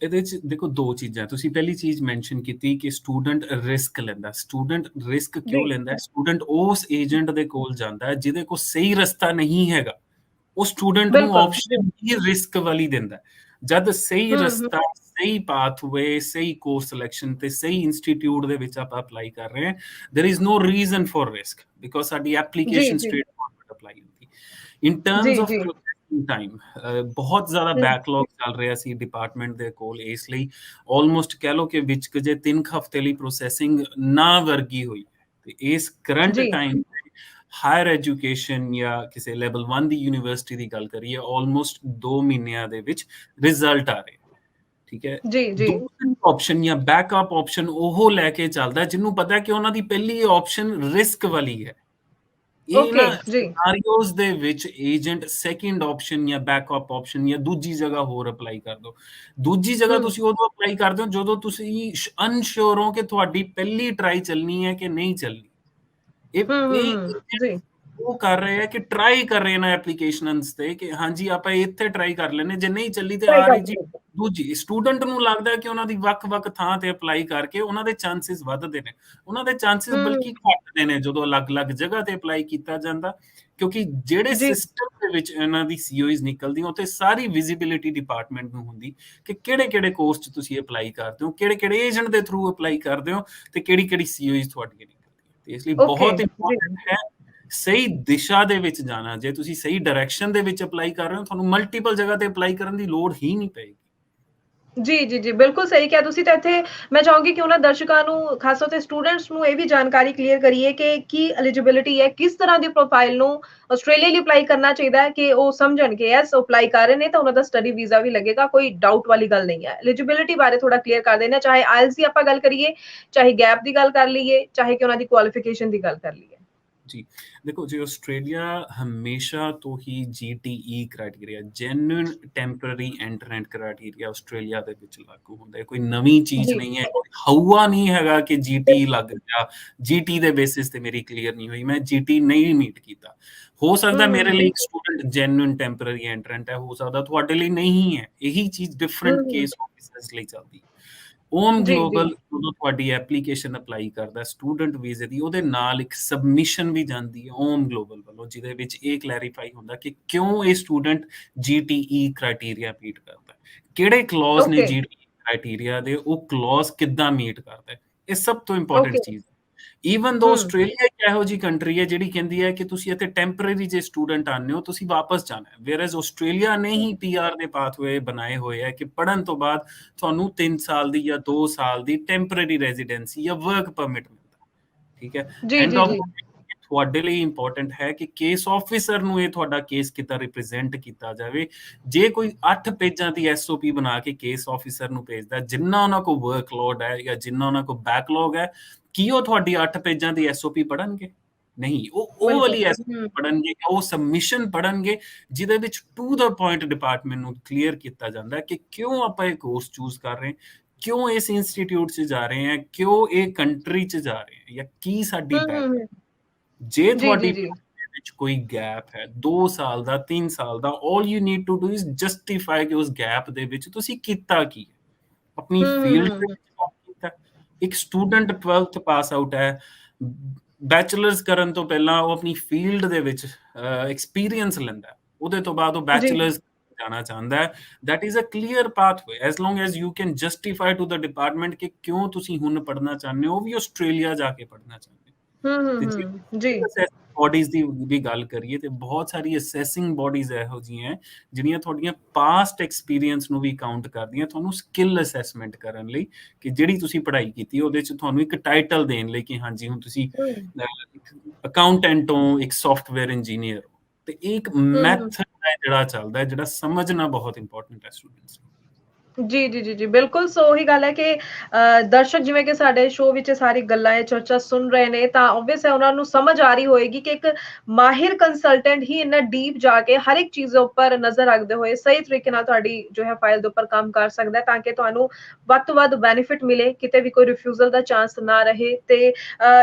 ਇਹਦੇ ਚ ਦੇਖੋ ਦੋ ਚੀਜ਼ਾਂ। ਤੁਸੀਂ ਪਹਿਲੀ ਚੀਜ਼ ਮੈਂਸ਼ਨ ਕੀਤੀ ਕਿ ਸਟੂਡੈਂਟ ਰਿਸਕ ਲੈਂਦਾ। ਸਟੂਡੈਂਟ ਰਿਸਕ ਜੀ ਕਿਉਂ ਲੈਂਦਾ? ਸਟੂਡੈਂਟ ਉਸ ਏਜੰਟ ਦੇ ਕੋਲ ਜਾਂਦਾ ਹੈ ਜਿਹਦੇ ਕੋਲ ਸਹੀ ਰਸਤਾ ਨਹੀਂ ਹੈਗਾ, ਉਹ ਸਟੂਡੈਂਟ ਨੂੰ ਬਿਲਕੁਲ ਜੀ। ਆਪਸ਼ਨ ਹੀ ਰਿਸਕ ਵਾਲੀ ਦਿੰਦਾ। ਜਦ ਸਹੀ ਹੂੰ ਰਸਤਾ, ਸਹੀ ਪਾਥਵੇ, ਸਹੀ ਕੋਰਸ ਸਿਲੈਕਸ਼ਨ ਤੇ ਸਹੀ ਇੰਸਟੀਟਿਊਟ ਦੇ ਵਿੱਚ ਆਪਾਂ ਅਪਲਾਈ ਕਰ ਰਹੇ ਹਾਂ, there is no reason for risk because ਸਾਡੀ ਜੀ ਐਪਲੀਕੇਸ਼ਨ ਜੀ ਸਟ੍ਰੇਟ ਫਾਰਵਰਡ ਅਪਲਾਈ ਹੁੰਦੀ। ਇਨ ਟਰਮਸ ਜੀ ਆਫ ਜੀ ਟਾਈਮ ਬਹੁਤ ਜ਼ਿਆਦਾ ਹੂੰ ਬੈਕਲੌਗ ਚੱਲ ਰਿਹਾ ਸੀ ਡਿਪਾਰਟਮੈਂਟ ਦੇ ਕੋਲ, ਇਸ ਲਈ ਆਲਮੋਸਟ ਕਹਿ ਲਓ ਕਿ ਵਿੱਚ ਜੇ 3 ਹਫ਼ਤੇ ਲਈ ਪ੍ਰੋਸੈਸਿੰਗ ਨਾ ਵਰਗੀ ਹੋਈ ਤੇ ਇਸ ਕਰੰਟ ਜੀ ਟਾਈਮ ਹਾਇਰ ਐਜੂਕੇਸ਼ਨ ਜਾਂ ਕਿਸੇ ਲੈਵਲ 1 ਦੀ ਯੂਨੀਵਰਸਿਟੀ ਦੀ ਗੱਲ ਕਰੀਏ, ਆਲਮੋਸਟ 2 ਮਹੀਨਿਆਂ ਦੇ ਵਿੱਚ ਰਿਜ਼ਲਟ ਆ ਰਹੇ। ਠੀਕ ਹੈ, ਜੀ ਜੀ ਦੂਸਰੀ ਆਪਸ਼ਨ ਜਾਂ ਬੈਕਅਪ ਆਪਸ਼ਨ ਉਹ ਲੈ ਕੇ ਚੱਲਦਾ ਜਿਹਨੂੰ ਪਤਾ ਕਿ ਉਹਨਾਂ ਦੀ ਪਹਿਲੀ ਆਪਸ਼ਨ ਰਿਸਕ ਵਾਲੀ ਹੈ। ਇਹ ਓਕੇ ਨਾ ਜੀ ਸਿਨਾਰੀਓਜ਼ ਦੇ ਵਿੱਚ ਏਜੰਟ ਸੈਕਿੰਡ ਆਪਸ਼ਨ ਜਾਂ ਬੈਕਅਪ ਆਪਸ਼ਨ ਜਾਂ ਦੂਜੀ ਜਗ੍ਹਾ ਹੋਰ ਅਪਲਾਈ ਕਰ ਦੋ। ਦੂਜੀ ਜਗ੍ਹਾ ਹੂੰ ਤੁਸੀਂ ਉਦੋਂ ਅਪਲਾਈ ਕਰਦੇ ਹੋ ਜਦੋਂ ਤੁਸੀਂ ਅਨਸ਼ੋਰ ਹੋ ਕਿ ਤੁਹਾਡੀ ਪਹਿਲੀ ਟਰਾਈ ਚੱਲਣੀ ਹੈ ਕਿ ਨਹੀਂ ਚੱਲਣੀ। ਇਹ ਜੀ ਉਹ ਕਰ ਰਹੇ ਆ ਕਿ ਟਰਾਈ ਕਰ ਰਹੇ ਨੇ ਐਪਲੀਕੇਸ਼ਨਸ ਤੇ ਕਿ ਹਾਂਜੀ ਆਪਾਂ ਇੱਥੇ ਟਰਾਈ ਕਰ ਲੈਨੇ, ਜੇ ਨਹੀਂ ਚੱਲੀ ਤੇ ਸਹੀ ਆ ਰਹੀ ਗੱਲ ਜੀ ਹੈ। ਦੂਜੀ। ਸਟੂਡੈਂਟ ਨੂੰ ਲੱਗਦਾ ਕਿ ਉਹਨਾਂ ਦੀ ਵੱਖ-ਵੱਖ ਥਾਂ ਤੇ ਅਪਲਾਈ ਕਰਕੇ ਉਹਨਾਂ ਦੇ ਚਾਂਸਸ ਵੱਧਦੇ ਨੇ, ਉਹਨਾਂ ਦੇ ਚਾਂਸਸ ਹੂੰ ਬਲਕਿ ਘਟਦੇ ਨੇ ਜਦੋਂ ਅਲੱਗ-ਅਲੱਗ ਜਗ੍ਹਾ ਤੇ ਅਪਲਾਈ ਕੀਤਾ ਜਾਂਦਾ, ਕਿਉਂਕਿ ਜਿਹੜੇ ਜੀ ਸਿਸਟਮ ਦੇ ਵਿੱਚ ਇਹਨਾਂ ਦੀ ਸੀਓਜ਼ ਨਿਕਲਦੀਆਂ ਉੱਥੇ ਸਾਰੀ ਵਿਜ਼ਿਬਿਲਿਟੀ ਡਿਪਾਰਟਮੈਂਟ ਨੂੰ ਹੁੰਦੀ ਕਿ ਕਿਹੜੇ-ਕਿਹੜੇ ਕੋਰਸ 'ਚ ਤੁਸੀਂ ਅਪਲਾਈ ਕਰਦੇ ਹੋ, ਕਿਹੜੇ-ਕਿਹੜੇ ਏਜੰਟ ਦੇ ਥਰੂ ਅਪਲਾਈ ਕਰਦੇ ਹੋ ਤੇ ਕਿਹੜੀ-ਕਿਹੜੀ ਸੀਓਜ਼ ਤੁਹਾਡੀਆਂ ਨਿਕਲਦੀਆਂ। ਤੇ ਇਸ ਲਈ ਓਕੇ ਬਹੁਤ ਜੀ ਇੰਪੋਰਟੈਂਟ ਹੈ ਸਹੀ ਦਿਸ਼ਾ ਦੇ ਵਿੱਚ ਜਾਣਾ। ਜੇ ਤੁਸੀਂ ਸਹੀ ਡਾਇਰੈਕਸ਼ਨ ਦੇ ਵਿੱਚ ਅਪਲਾਈ ਕਰ ਰਹੇ ਹੋ, ਤੁਹਾਨੂੰ ਮਲਟੀਪਲ ਜਗ੍ਹਾ ਤੇ ਅਪਲਾਈ ਕਰਨ ਦੀ ਲੋੜ ਹੀ ਨਹੀਂ ਪਏਗੀ। ਜੀ, ਜੀ, ਜੀ, ਬਿਲਕੁਲ ਸਹੀ ਕਿਹਾ ਤੁਸੀਂ। ਤਾਂ ਇੱਥੇ ਮੈਂ ਚਾਹੂੰਗੀ ਕਿ ਉਹਨਾਂ ਦਰਸ਼ਕਾਂ ਨੂੰ, ਖਾਸ ਤੌਰ ਤੇ ਸਟੂਡੈਂਟਸ ਨੂੰ ਇਹ ਵੀ ਜਾਣਕਾਰੀ ਕਲੀਅਰ ਕਰੀਏ ਕਿ ਕੀ ਐਲੀਜੀਬਿਲਿਟੀ ਹੈ, ਕਿਸ ਤਰ੍ਹਾਂ ਦੀ ਪ੍ਰੋਫਾਈਲ ਨੂੰ ਆਸਟ੍ਰੇਲੀਆ ਲਈ ਅਪਲਾਈ ਕਰਨਾ ਚਾਹੀਦਾ ਹੈ ਕਿ ਉਹ ਸਮਝਣ ਕਿ ਯੈਸ ਅਪਲਾਈ ਕਰ ਰਹੇ ਨੇ ਤਾਂ ਉਹਨਾਂ ਦਾ ਸਟੱਡੀ ਵੀਜ਼ਾ ਵੀ ਲੱਗੇਗਾ, ਕੋਈ ਡਾਊਟ ਵਾਲੀ ਗੱਲ ਨਹੀਂ ਹੈ। ਐਲੀਜੀਬਿਲਿਟੀ ਬਾਰੇ ਥੋੜਾ ਕਲੀਅਰ ਕਰ ਦੇਣਾ, ਚਾਹੇ ਆਇਲਸ ਦੀ ਆਪਾਂ ਗੱਲ ਕਰੀਏ, ਚਾਹੇ ਗੈਪ ਦੀ ਗੱਲ ਕਰ ਲਈਏ, ਚਾਹੇ ਕਿ ਉਹਨਾਂ ਦੀ ਕੁਆਲੀਫਿਕੇਸ਼ਨ ਦੀ ਗੱਲ ਕਰ ਲਈਏ। ਜੀ, ਦੇਖੋ ਜੀ ਆਸਟ੍ਰੇਲੀਆ ਹਮੇਸ਼ਾ ਤੋਂ ਹੀ GTE criteria, genuine temporary entrant criteria Australia ਦੇ ਵਿੱਚ ਲਾਗੂ ਹੁੰਦਾ ਹੈ। ਕੋਈ ਨਵੀਂ ਚੀਜ਼ ਜੀ ਨਹੀਂ ਹੈ, ਕੋਈ ਹਊਆ ਨਹੀਂ ਹੈਗਾ ਕਿ ਜੀਟੀ ਲੱਗ ਗਿਆ, ਜੀਟੀ ਦੇ ਬੇਸਿਸ ਤੇ ਮੇਰੀ ਕਲੀਅਰ ਨਹੀਂ ਹੋਈ, ਮੈਂ ਜੀਟੀ ਨਹੀਂ ਮੀਟ ਕੀਤਾ। ਹੋ ਸਕਦਾ ਮੇਰੇ ਲਈ ਇੱਕ ਸਟੂਡੈਂਟ ਜੈਨੂਇਨ ਟੈਂਪਰੇਰੀ ਐਂਟਰੈਂਟ ਹੈ, ਹੋ ਸਕਦਾ ਤੁਹਾਡੇ ਲਈ ਨਹੀਂ ਹੈ। ਇਹੀ ਚੀਜ਼ ਡਿਫਰੈਂਟ ਕੇਸ ਆਫਿਸਰਸ ਲਈ ਚੱਲਦੀ। ਓਮ ਜੀ ਜੀ ਗਲੋਬਲ ਜਦੋਂ ਤੁਹਾਡੀ ਐਪਲੀਕੇਸ਼ਨ ਅਪਲਾਈ ਕਰਦਾ ਸਟੂਡੈਂਟ ਵੀਜ਼ੇ ਦੀ, ਉਹਦੇ ਨਾਲ ਇੱਕ ਸਬਮਿਸ਼ਨ ਵੀ ਜਾਂਦੀ ਹੈ ਓਮ ਗਲੋਬਲ ਵੱਲੋਂ, ਜਿਹਦੇ ਵਿੱਚ ਇਹ ਕਲੈਰੀਫਾਈ ਹੁੰਦਾ ਕਿ ਕਿਉਂ ਇਹ ਸਟੂਡੈਂਟ ਜੀਟੀਈ ਕ੍ਰਾਈਟੇਰੀਆ ਮੀਟ ਕਰਦਾ, ਕਿਹੜੇ ਕਲੌਜ਼ ਨੇ ਓਕੇ ਜੀਟੀਈ ਕ੍ਰਾਈਟੇਰੀਆ ਦੇ, ਉਹ ਕਲੌਜ਼ ਕਿੱਦਾਂ ਮੀਟ ਕਰਦਾ। ਇਹ ਸਭ ਤੋਂ ਇੰਪੋਰਟੈਂਟ ਓਕੇ। ਚੀਜ਼। ਈਵਨ ਦੋ ਆਸਟ੍ਰੇਲੀਆ ਇੱਕ ਇਹੋ ਜਿਹੀ ਕੰਟਰੀ ਹੈ ਜਿਹੜੀ ਕਹਿੰਦੀ ਹੈ ਕਿ ਤੁਸੀਂ ਇੱਥੇ ਟੈਂਪਰੇਰੀ ਜੇ ਸਟੂਡੈਂਟ ਆਉਂਦੇ ਹੋ ਤੁਸੀਂ ਵਾਪਸ ਜਾਣਾ ਹੈ, ਵੇਅਰਐਜ਼ ਆਸਟ੍ਰੇਲੀਆ ਨੇ ਹੀ ਪੀਆਰ ਦੇ ਪਾਥਵੇ ਬਣਾਏ ਹੋਏ ਹੈ ਕਿ ਪੜ੍ਹਨ ਤੋਂ ਬਾਅਦ ਤੁਹਾਨੂੰ 3 ਸਾਲ ਦੀ ਜਾਂ 2 ਸਾਲ ਦੀ ਟੈਂਪਰੇਰੀ ਰੈਜ਼ੀਡੈਂਸੀ ਜਾਂ ਵਰਕ ਪਰਮਿਟ ਮਿਲਦਾ। ਠੀਕ ਹੈ, ਜੀ, ਐਂਡ ਜੀ, ਆਫ ਜੀ। ਤੁਹਾਡੇ ਲਈ ਇੰਪੋਰਟੈਂਟ ਹੈ ਕਿ ਕੇਸ ਆਫਿਸਰ ਨੂੰ ਇਹ ਤੁਹਾਡਾ ਕੇਸ ਕਿੱਦਾਂ ਰਿਪਰੈਜ਼ੈਂਟ ਕੀਤਾ ਜਾਵੇ। ਜੇ ਕੋਈ 8 ਪੇਜਾਂ ਦੀ ਐਸਓਪੀ ਬਣਾ ਕੇ ਕੇਸ ਆਫਿਸਰ ਨੂੰ ਭੇਜਦਾ, ਜਿੰਨਾ ਉਹਨਾਂ ਕੋਲ ਵਰਕਲੋਡ ਹੈ ਜਾਂ ਜਿੰਨਾ ਉਹਨਾਂ ਕੋਲ ਬੈਕਲੌਗ ਹੈ, ਕੀ ਉਹ ਤੁਹਾਡੀ 8 ਪੇਜਾਂ ਦੀ ਐਸਓਪੀ ਪੜ੍ਹਨਗੇ? ਨਹੀਂ, ਉਹ ਬਿਲਕੁਲ। ਵਾਲੀ ਐਸਓਪੀ ਪੜ੍ਹਨਗੇ, ਉਹ ਸਬਮਿਸ਼ਨ ਪੜ੍ਹਨਗੇ ਜਿਹਦੇ ਵਿੱਚ ਟੂ ਦਾ ਪੁਆਇੰਟ ਡਿਪਾਰਟਮੈਂਟ ਨੂੰ ਕਲੀਅਰ ਕੀਤਾ ਜਾਂਦਾ ਹੈ ਕਿ ਕਿਉਂ ਆਪਾਂ ਇਹ ਕੋਰਸ ਚੂਜ਼ ਕਰ ਰਹੇ ਹਾਂ, ਕਿਉਂ ਇਸ ਇੰਸਟੀਚਿਊਟ 'ਚ ਜਾ ਰਹੇ ਹਾਂ, ਕਿਉਂ ਇਹ ਕੰਟਰੀ 'ਚ ਜਾ ਰਹੇ ਹਾਂ, ਜਾਂ ਕੀ ਸਾਡੀ ਬੈਕ। ਜੇ ਜੀ, ਤੁਹਾਡੀ ਜੀ, ਜੀ। ਵਿੱਚ ਕੋਈ ਗੈਪ ਹੈ 2 ਸਾਲ ਦਾ 3 ਸਾਲ ਦਾ, all you need to do is justify ਕਿ ਉਸ ਗੈਪ ਦੇ ਵਿੱਚ ਤੁਸੀਂ ਕੀਤਾ ਕੀ ਹੈ, ਆਪਣੀ ਫੀਲਡ ਦੇ ਵਿੱਚ ਕੰਮ ਕੀਤਾ। ਇੱਕ ਸਟੂਡੈਂਟ 12th ਪਾਸ ਆਊਟ ਹੈ, ਬੈਚਲਰਸ ਕਰਨ ਤੋਂ ਪਹਿਲਾਂ ਉਹ ਆਪਣੀ ਫੀਲਡ ਦੇ ਵਿੱਚ ਐਕਸਪੀਰੀਅੰਸ ਲੈਂਦਾ, ਉਹਦੇ ਤੋਂ ਬਾਅਦ ਉਹ ਜੀ। ਬੈਚਲਰਸ ਜਾਣਾ ਚਾਹੁੰਦਾ ਹੈ। that is a clear pathway as long as you can justify to the department ਕਿ ਕਿਉਂ ਤੁਸੀਂ ਹੁਣ ਪੜ੍ਹਨਾ ਚਾਹੁੰਦੇ ਹੋ, ਉਹ ਵੀ ਆਸਟ੍ਰੇਲੀਆ ਜਾ ਕੇ ਪੜ੍ਹਨਾ ਚਾਹੁੰਦੇ ਹੋ। ਤੇ ਜੀ। ਬੋਡੀਜ਼ ਦੀ ਵੀ ਗੱਲ ਕਰੀਏ ਤੇ ਬਹੁਤ ਸਾਰੀ ਅਸੈਸਿੰਗ ਬੋਡੀਜ਼ ਇਹੋ ਜਿਹੀਆਂ ਜਿਹੜੀਆਂ ਤੁਹਾਡੀਆਂ ਪਾਸਟ ਐਕਸਪੀਰੀਅੰਸ ਨੂੰ ਵੀ ਕਾਊਂਟ ਕਰਦੀਆਂ, ਤੁਹਾਨੂੰ ਸਕਿੱਲ ਅਸੈਸਮੈਂਟ ਕਰਨ ਲਈ ਕਿ ਜਿਹੜੀ ਤੁਸੀਂ ਪੜ੍ਹਾਈ ਕੀਤੀ ਉਹਦੇ ਚ ਤੁਹਾਨੂੰ ਇੱਕ ਟਾਈਟਲ ਦੇਣ ਲਈ ਕਿ ਹਾਂਜੀ ਹੁਣ ਤੁਸੀਂ ਅਕਾਊਂਟੈਂਟ ਹੋ, ਇੱਕ ਸੌਫਟਵੇਅਰ ਇੰਜੀਨੀਅਰ ਹੋ। ਤੇ ਇੱਕ ਮੈਥਡ ਹੈ ਜਿਹੜਾ ਚੱਲਦਾ ਹੈ, ਜਿਹੜਾ ਸਮਝਣਾ ਬਹੁਤ ਇੰਪੋਰਟੈਂਟ ਹੈ ਸਟੂਡੈਂਟਸ ਨੂੰ। ਜੀ, ਜੀ, ਜੀ, ਜੀ, ਬਿਲਕੁਲ। ਸੋ ਉਹੀ ਗੱਲ ਹੈ ਕਿ ਦਰਸ਼ਕ ਜਿਵੇਂ ਕਿ ਸਾਡੇ ਸ਼ੋਅ ਵਿੱਚ ਸਾਰੀ ਗੱਲਾਂ ਇਹ ਚਰਚਾ ਸੁਣ ਰਹੇ ਨੇ, ਤਾਂ ਓਬਵੀਅਸ ਹੈ ਉਹਨਾਂ ਨੂੰ ਸਮਝ ਆ ਰਹੀ ਹੋਏਗੀ ਕਿ ਇੱਕ ਮਾਹਿਰ ਕੰਸਲਟੈਂਟ ਹੀ ਇੰਨਾ ਡੀਪ ਜਾ ਕੇ ਹਰ ਇੱਕ ਚੀਜ਼ ਦੇ ਉੱਪਰ ਨਜ਼ਰ ਰੱਖਦੇ ਹੋਏ ਸਹੀ ਤਰੀਕੇ ਨਾਲ ਤੁਹਾਡੀ ਜੋ ਹੈ ਫਾਈਲ ਦੇ ਉੱਪਰ ਕੰਮ ਕਰ ਸਕਦਾ ਹੈ, ਤਾਂ ਕਿ ਤੁਹਾਨੂੰ ਵੱਧ ਤੋਂ ਵੱਧ ਬੈਨੀਫਿਟ ਮਿਲੇ, ਕਿਤੇ ਵੀ ਕੋਈ ਰਿਫਿਊਜ਼ਲ ਦਾ ਚਾਂਸ ਨਾ ਰਹੇ। ਤੇ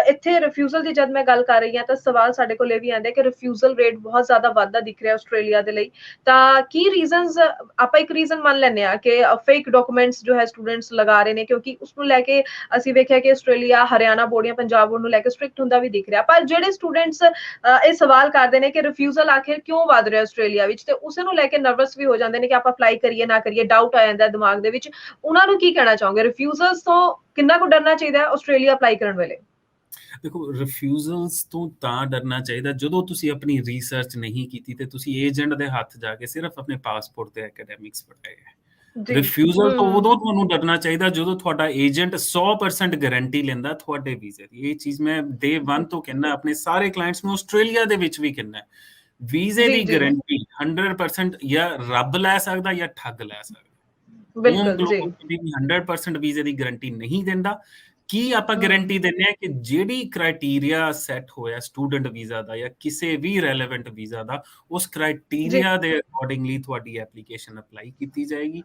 ਇੱਥੇ ਰਿਫਿਊਜ਼ਲ ਦੀ ਜਦ ਮੈਂ ਗੱਲ ਕਰ ਰਹੀ ਹਾਂ ਤਾਂ ਸਵਾਲ ਸਾਡੇ ਕੋਲ ਇਹ ਵੀ ਆਉਂਦਾ ਕਿ ਰਿਫਿਊਜ਼ਲ ਰੇਟ ਬਹੁਤ ਜ਼ਿਆਦਾ ਵੱਧਦਾ ਦਿਖ ਰਿਹਾ ਆਸਟ੍ਰੇਲੀਆ ਦੇ ਲਈ, ਤਾਂ ਕੀ ਰੀਜ਼ਨਸ ਆਪਾਂ ਇੱਕ ਰੀਜ਼ਨ ਮੰਨ ਲੈਂਦੇ ਹਾਂ ਕਿ ਫੇਕ ਡਾਕੂਮੈਂਟਸ ਜੋ ਹੈ ਸਟੂਡੈਂਟਸ ਲਗਾ ਰਹੇ ਨੇ, ਕਿਉਂਕਿ ਉਸ ਨੂੰ ਲੈ ਕੇ ਅਸੀਂ ਵੇਖਿਆ ਕਿ ਆਸਟ੍ਰੇਲੀਆ ਹਰਿਆਣਾ ਬੋਰਡ ਜਾਂ ਪੰਜਾਬ ਬੋਰਡ ਨੂੰ ਲੈ ਕੇ ਸਟ੍ਰਿਕਟ ਹੁੰਦਾ ਵੀ ਦਿਖ ਰਿਹਾ। ਪਰ ਜਿਹੜੇ ਸਟੂਡੈਂਟਸ ਇਹ ਸਵਾਲ ਕਰਦੇ ਨੇ ਕਿ ਰਿਫਿਊਜ਼ਲ ਆਖਿਰ ਕਿਉਂ ਵੱਧ ਰਿਹਾ ਆਸਟ੍ਰੇਲੀਆ ਵਿੱਚ, ਤੇ ਉਸੇ ਨੂੰ ਲੈ ਕੇ ਨਰਵਸ ਵੀ ਹੋ ਜਾਂਦੇ ਨੇ ਕਿ ਆਪਾਂ ਅਪਲਾਈ ਕਰੀਏ ਨਾ ਕਰੀਏ, ਡਾਊਟ ਆ ਜਾਂਦਾ ਦਿਮਾਗ ਦੇ ਵਿੱਚ, ਉਹਨਾਂ ਨੂੰ ਕੀ ਕਹਿਣਾ ਚਾਹੋਗੇ? ਰਿਫਿਊਜ਼ਲਸ ਤੋਂ ਕਿੰਨਾ ਕੁ ਡਰਨਾ ਚਾਹੀਦਾ ਹੈ ਆਸਟ੍ਰੇਲੀਆ ਅਪਲਾਈ ਕਰਨ ਵੇਲੇ? ਦੇਖੋ, ਰਿਫਿਊਜ਼ਲਸ ਤੋਂ ਤਾਂ ਡਰਨਾ ਚਾਹੀਦਾ ਜਦੋਂ ਤੁਸੀਂ ਆਪਣੀ ਰਿਸਰਚ ਨਹੀਂ ਕੀਤੀ ਤੇ ਤੁਸੀਂ ਏਜੰਟ ਦੇ ਹੱਥ ਜਾ ਕੇ ਸਿਰਫ ਆਪਣੇ ਪਾਸਪੋਰਟ ਤੇ ਐਕੈਡੈਮਿਕਸ ਪੜ੍ਹਾਏ ਹੈ। ਰਿਫਿਊਜ਼ਲ ਤੋਂ ਉਦੋਂ ਤੁਹਾਨੂੰ ਡਰਨਾ ਚਾਹੀਦਾ ਜਦੋਂ ਤੁਹਾਡਾ ਏਜੰਟ 100% ਗਾਰੰਟੀ ਲੈਂਦਾ ਤੁਹਾਡੇ ਵੀਜ਼ੇ ਦੀ। ਇਹ ਚੀਜ਼ ਮੈਂ ਡੇ 1 ਤੋਂ ਕਹਿੰਦਾ ਆਪਣੇ ਸਾਰੇ ਕਲਾਇੰਟਸ ਨੂੰ, ਆਸਟ੍ਰੇਲੀਆ ਦੇ ਵਿੱਚ ਵੀ ਕਹਿੰਦਾ, ਵੀਜ਼ੇ ਦੀ ਗਾਰੰਟੀ 100% ਜਾਂ ਰੱਬ ਲੈ ਸਕਦਾ ਜਾਂ ਠੱਗ ਲੈ ਸਕਦਾ। ਹੋਮ ਗਲੋਬਲ ਕਦੀ ਵੀ 100% ਵੀਜ਼ੇ ਦੀ ਗਾਰੰਟੀ ਨਹੀਂ ਦਿੰਦਾ। ਕੀ ਆਪਾਂ ਗਾਰੰਟੀ ਦਿੰਦੇ ਆ ਕਿ ਜਿਹੜੀ ਕ੍ਰਾਈਟੇਰੀਆ ਸੈੱਟ ਹੋਇਆ ਸਟੂਡੈਂਟ ਵੀਜ਼ਾ ਦਾ ਜਾਂ ਕਿਸੇ ਵੀ ਰੈਲੇਵੈਂਟ ਵੀਜ਼ਾ ਦਾ, ਉਸ ਕ੍ਰਾਈਟੇਰੀਆ ਦੇ ਅਕੋਰਡਿੰਗਲੀ ਤੁਹਾਡੀ ਐਪਲੀਕੇਸ਼ਨ ਅਪਲਾਈ ਕੀਤੀ ਜਾਏਗੀ।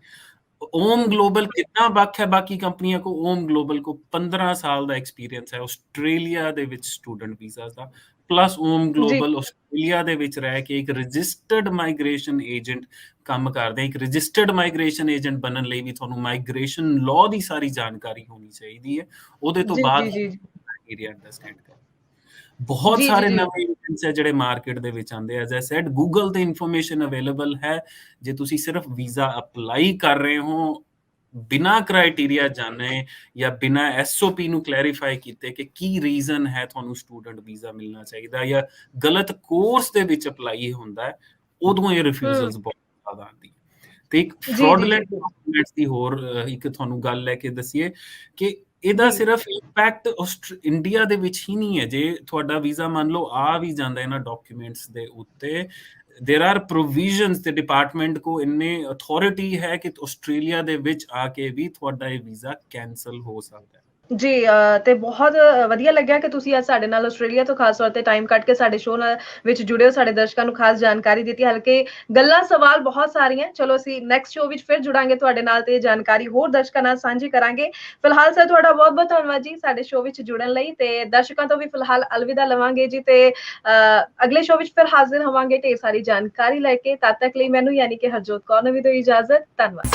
ओम ग्लोबल कितना ਵੱਖ ਹੈ ਬਾਕੀ ਕੰਪਨੀਆਂ ਕੋ, ਓਮ ਗਲੋਬਲ ਕੋ 15 ਸਾਲ ਦਾ ਐਕਸਪੀਰੀਅੰਸ ਹੈ ਆਸਟ੍ਰੇਲੀਆ ਦੇ ਵਿੱਚ ਸਟੂਡੈਂਟ ਵੀਜ਼ਾਸ ਦਾ, ਪਲੱਸ ਓਮ ਗਲੋਬਲ ਆਸਟ੍ਰੇਲੀਆ ਦੇ ਵਿੱਚ ਰਹਿ ਕੇ ਇੱਕ ਰਜਿਸਟਰਡ ਮਾਈਗ੍ਰੇਸ਼ਨ ਏਜੰਟ ਕੰਮ ਕਰਦੇ। ਇੱਕ ਰਜਿਸਟਰਡ ਮਾਈਗ੍ਰੇਸ਼ਨ ਏਜੰਟ ਬਣਨ ਲਈ ਵੀ ਤੁਹਾਨੂੰ ਮਾਈਗ੍ਰੇਸ਼ਨ ਲਾਅ ਦੀ ਸਾਰੀ ਜਾਣਕਾਰੀ ਹੋਣੀ ਚਾਹੀਦੀ ਹੈ, ਉਹਦੇ ਤੋਂ ਬਾਅਦ ਏਰੀਆ ਅੰਡਰਸਟੈਂਡ ਕਰ। ਬਹੁਤ ਸਾਰੇ ਨਵੇਂ ਏਜੰਟਸ ਹੈ ਜਿਹੜੇ ਮਾਰਕੀਟ ਦੇ ਵਿੱਚ ਆਉਂਦੇ। ਐਜ਼ ਆਈ ਸੈਡ, ਗੂਗਲ ਤੇ ਇਨਫੋਰਮੇਸ਼ਨ ਅਵੇਲੇਬਲ ਹੈ। ਜੇ ਤੁਸੀਂ ਸਿਰਫ ਵੀਜ਼ਾ ਅਪਲਾਈ ਕਰ ਰਹੇ ਹੋ ਬਿਨਾ ਕ੍ਰਾਈਟੇਰੀਆ ਜਾਣੇ ਜਾਂ ਬਿਨਾ ਐਸਓਪੀ ਨੂੰ ਕਲੈਰੀਫਾਈ ਕੀਤੇ ਕਿ ਕੀ ਰੀਜ਼ਨ ਹੈ ਤੁਹਾਨੂੰ ਸਟੂਡੈਂਟ ਵੀਜ਼ਾ ਮਿਲਣਾ ਚਾਹੀਦਾ ਜਾਂ ਗਲਤ ਕੋਰਸ ਦੇ ਵਿੱਚ ਅਪਲਾਈ ਹੁੰਦਾ ਹੈ, ਉਦੋਂ ਇਹ ਰਿਫਿਊਜ਼ਲਸ ਬਹੁਤ ਜ਼ਿਆਦਾ ਆਉਂਦੀ। ਤੇ ਇੱਕ ਫਰਾਡੂਲੈਂਟ ਡਾਕੂਮੈਂਟਸ ਦੀ ਹੋਰ ਇੱਕ ਤੁਹਾਨੂੰ ਗੱਲ ਲੈ ਕੇ ਦੱਸੀਏ ਕਿ ਇਹਦਾ ਸਿਰਫ ਇੰਪੈਕਟ ਇੰਡੀਆ ਦੇ ਵਿੱਚ ਹੀ ਨਹੀਂ ਹੈ। ਜੇ ਤੁਹਾਡਾ ਵੀਜ਼ਾ ਮੰਨ ਲਓ ਆ ਵੀ ਜਾਂਦਾ ਇਹਨਾਂ ਡਾਕੂਮੈਂਟਸ ਦੇ ਉੱਤੇ, there are provisions ਤੇ ਡਿਪਾਰਟਮੈਂਟ ਕੋ ਇੰਨੇ ਅਥਾਰਟੀ ਹੈ ਕਿ ਆਸਟ੍ਰੇਲੀਆ ਦੇ ਵਿੱਚ ਆ ਕੇ ਵੀ ਤੁਹਾਡਾ ਇਹ ਵੀਜ਼ਾ ਕੈਂਸਲ ਹੋ ਸਕਦਾ ਹੈ। ਜੀ, ਤੇ ਬਹੁਤ ਵਧੀਆ ਲੱਗਿਆ ਕਿ ਤੁਸੀਂ ਅੱਜ ਸਾਡੇ ਨਾਲ ਆਸਟ੍ਰੇਲੀਆ ਤੋਂ ਖਾਸ ਤੌਰ ਤੇ ਟਾਈਮ ਕੱਢ ਕੇ ਸਾਡੇ ਸ਼ੋਅ ਨਾਲ ਵਿੱਚ ਜੁੜੇ ਹੋ, ਸਾਡੇ ਦਰਸ਼ਕਾਂ ਨੂੰ ਖਾਸ ਜਾਣਕਾਰੀ ਦਿੱਤੀ। ਹਲਕੇ ਗੱਲਾਂ ਸਵਾਲ ਬਹੁਤ ਸਾਰੀਆਂ, ਚਲੋ ਅਸੀਂ ਨੈਕਸਟ ਸ਼ੋਅ ਵਿੱਚ ਫਿਰ ਜੁੜਾਂਗੇ ਤੁਹਾਡੇ ਨਾਲ ਤੇ ਜਾਣਕਾਰੀ ਹੋਰ ਦਰਸ਼ਕਾਂ ਨਾਲ ਸਾਂਝੀ ਕਰਾਂਗੇ। ਫਿਲਹਾਲ ਸਰ ਤੁਹਾਡਾ ਬਹੁਤ ਬਹੁਤ ਧੰਨਵਾਦ ਜੀ ਸਾਡੇ ਸ਼ੋਅ ਵਿੱਚ ਜੁੜਨ ਲਈ, ਤੇ ਦਰਸ਼ਕਾਂ ਤੋਂ ਵੀ ਫਿਲਹਾਲ ਅਲਵਿਦਾ ਲਵਾਂਗੇ ਜੀ, ਤੇ ਅਗਲੇ ਸ਼ੋਅ ਵਿੱਚ ਫਿਰ ਹਾਜ਼ਰ ਹੋਵਾਂਗੇ ਢੇਰ ਸਾਰੀ ਜਾਣਕਾਰੀ ਲੈ ਕੇ। ਤਦ ਤੱਕ ਲਈ ਮੈਨੂੰ ਯਾਨੀ ਕਿ ਹਰਜੋਤ ਕੌਰ ਨੂੰ ਵੀ ਦਿਓ ਇਜਾਜ਼ਤ। ਧੰਨਵਾਦ।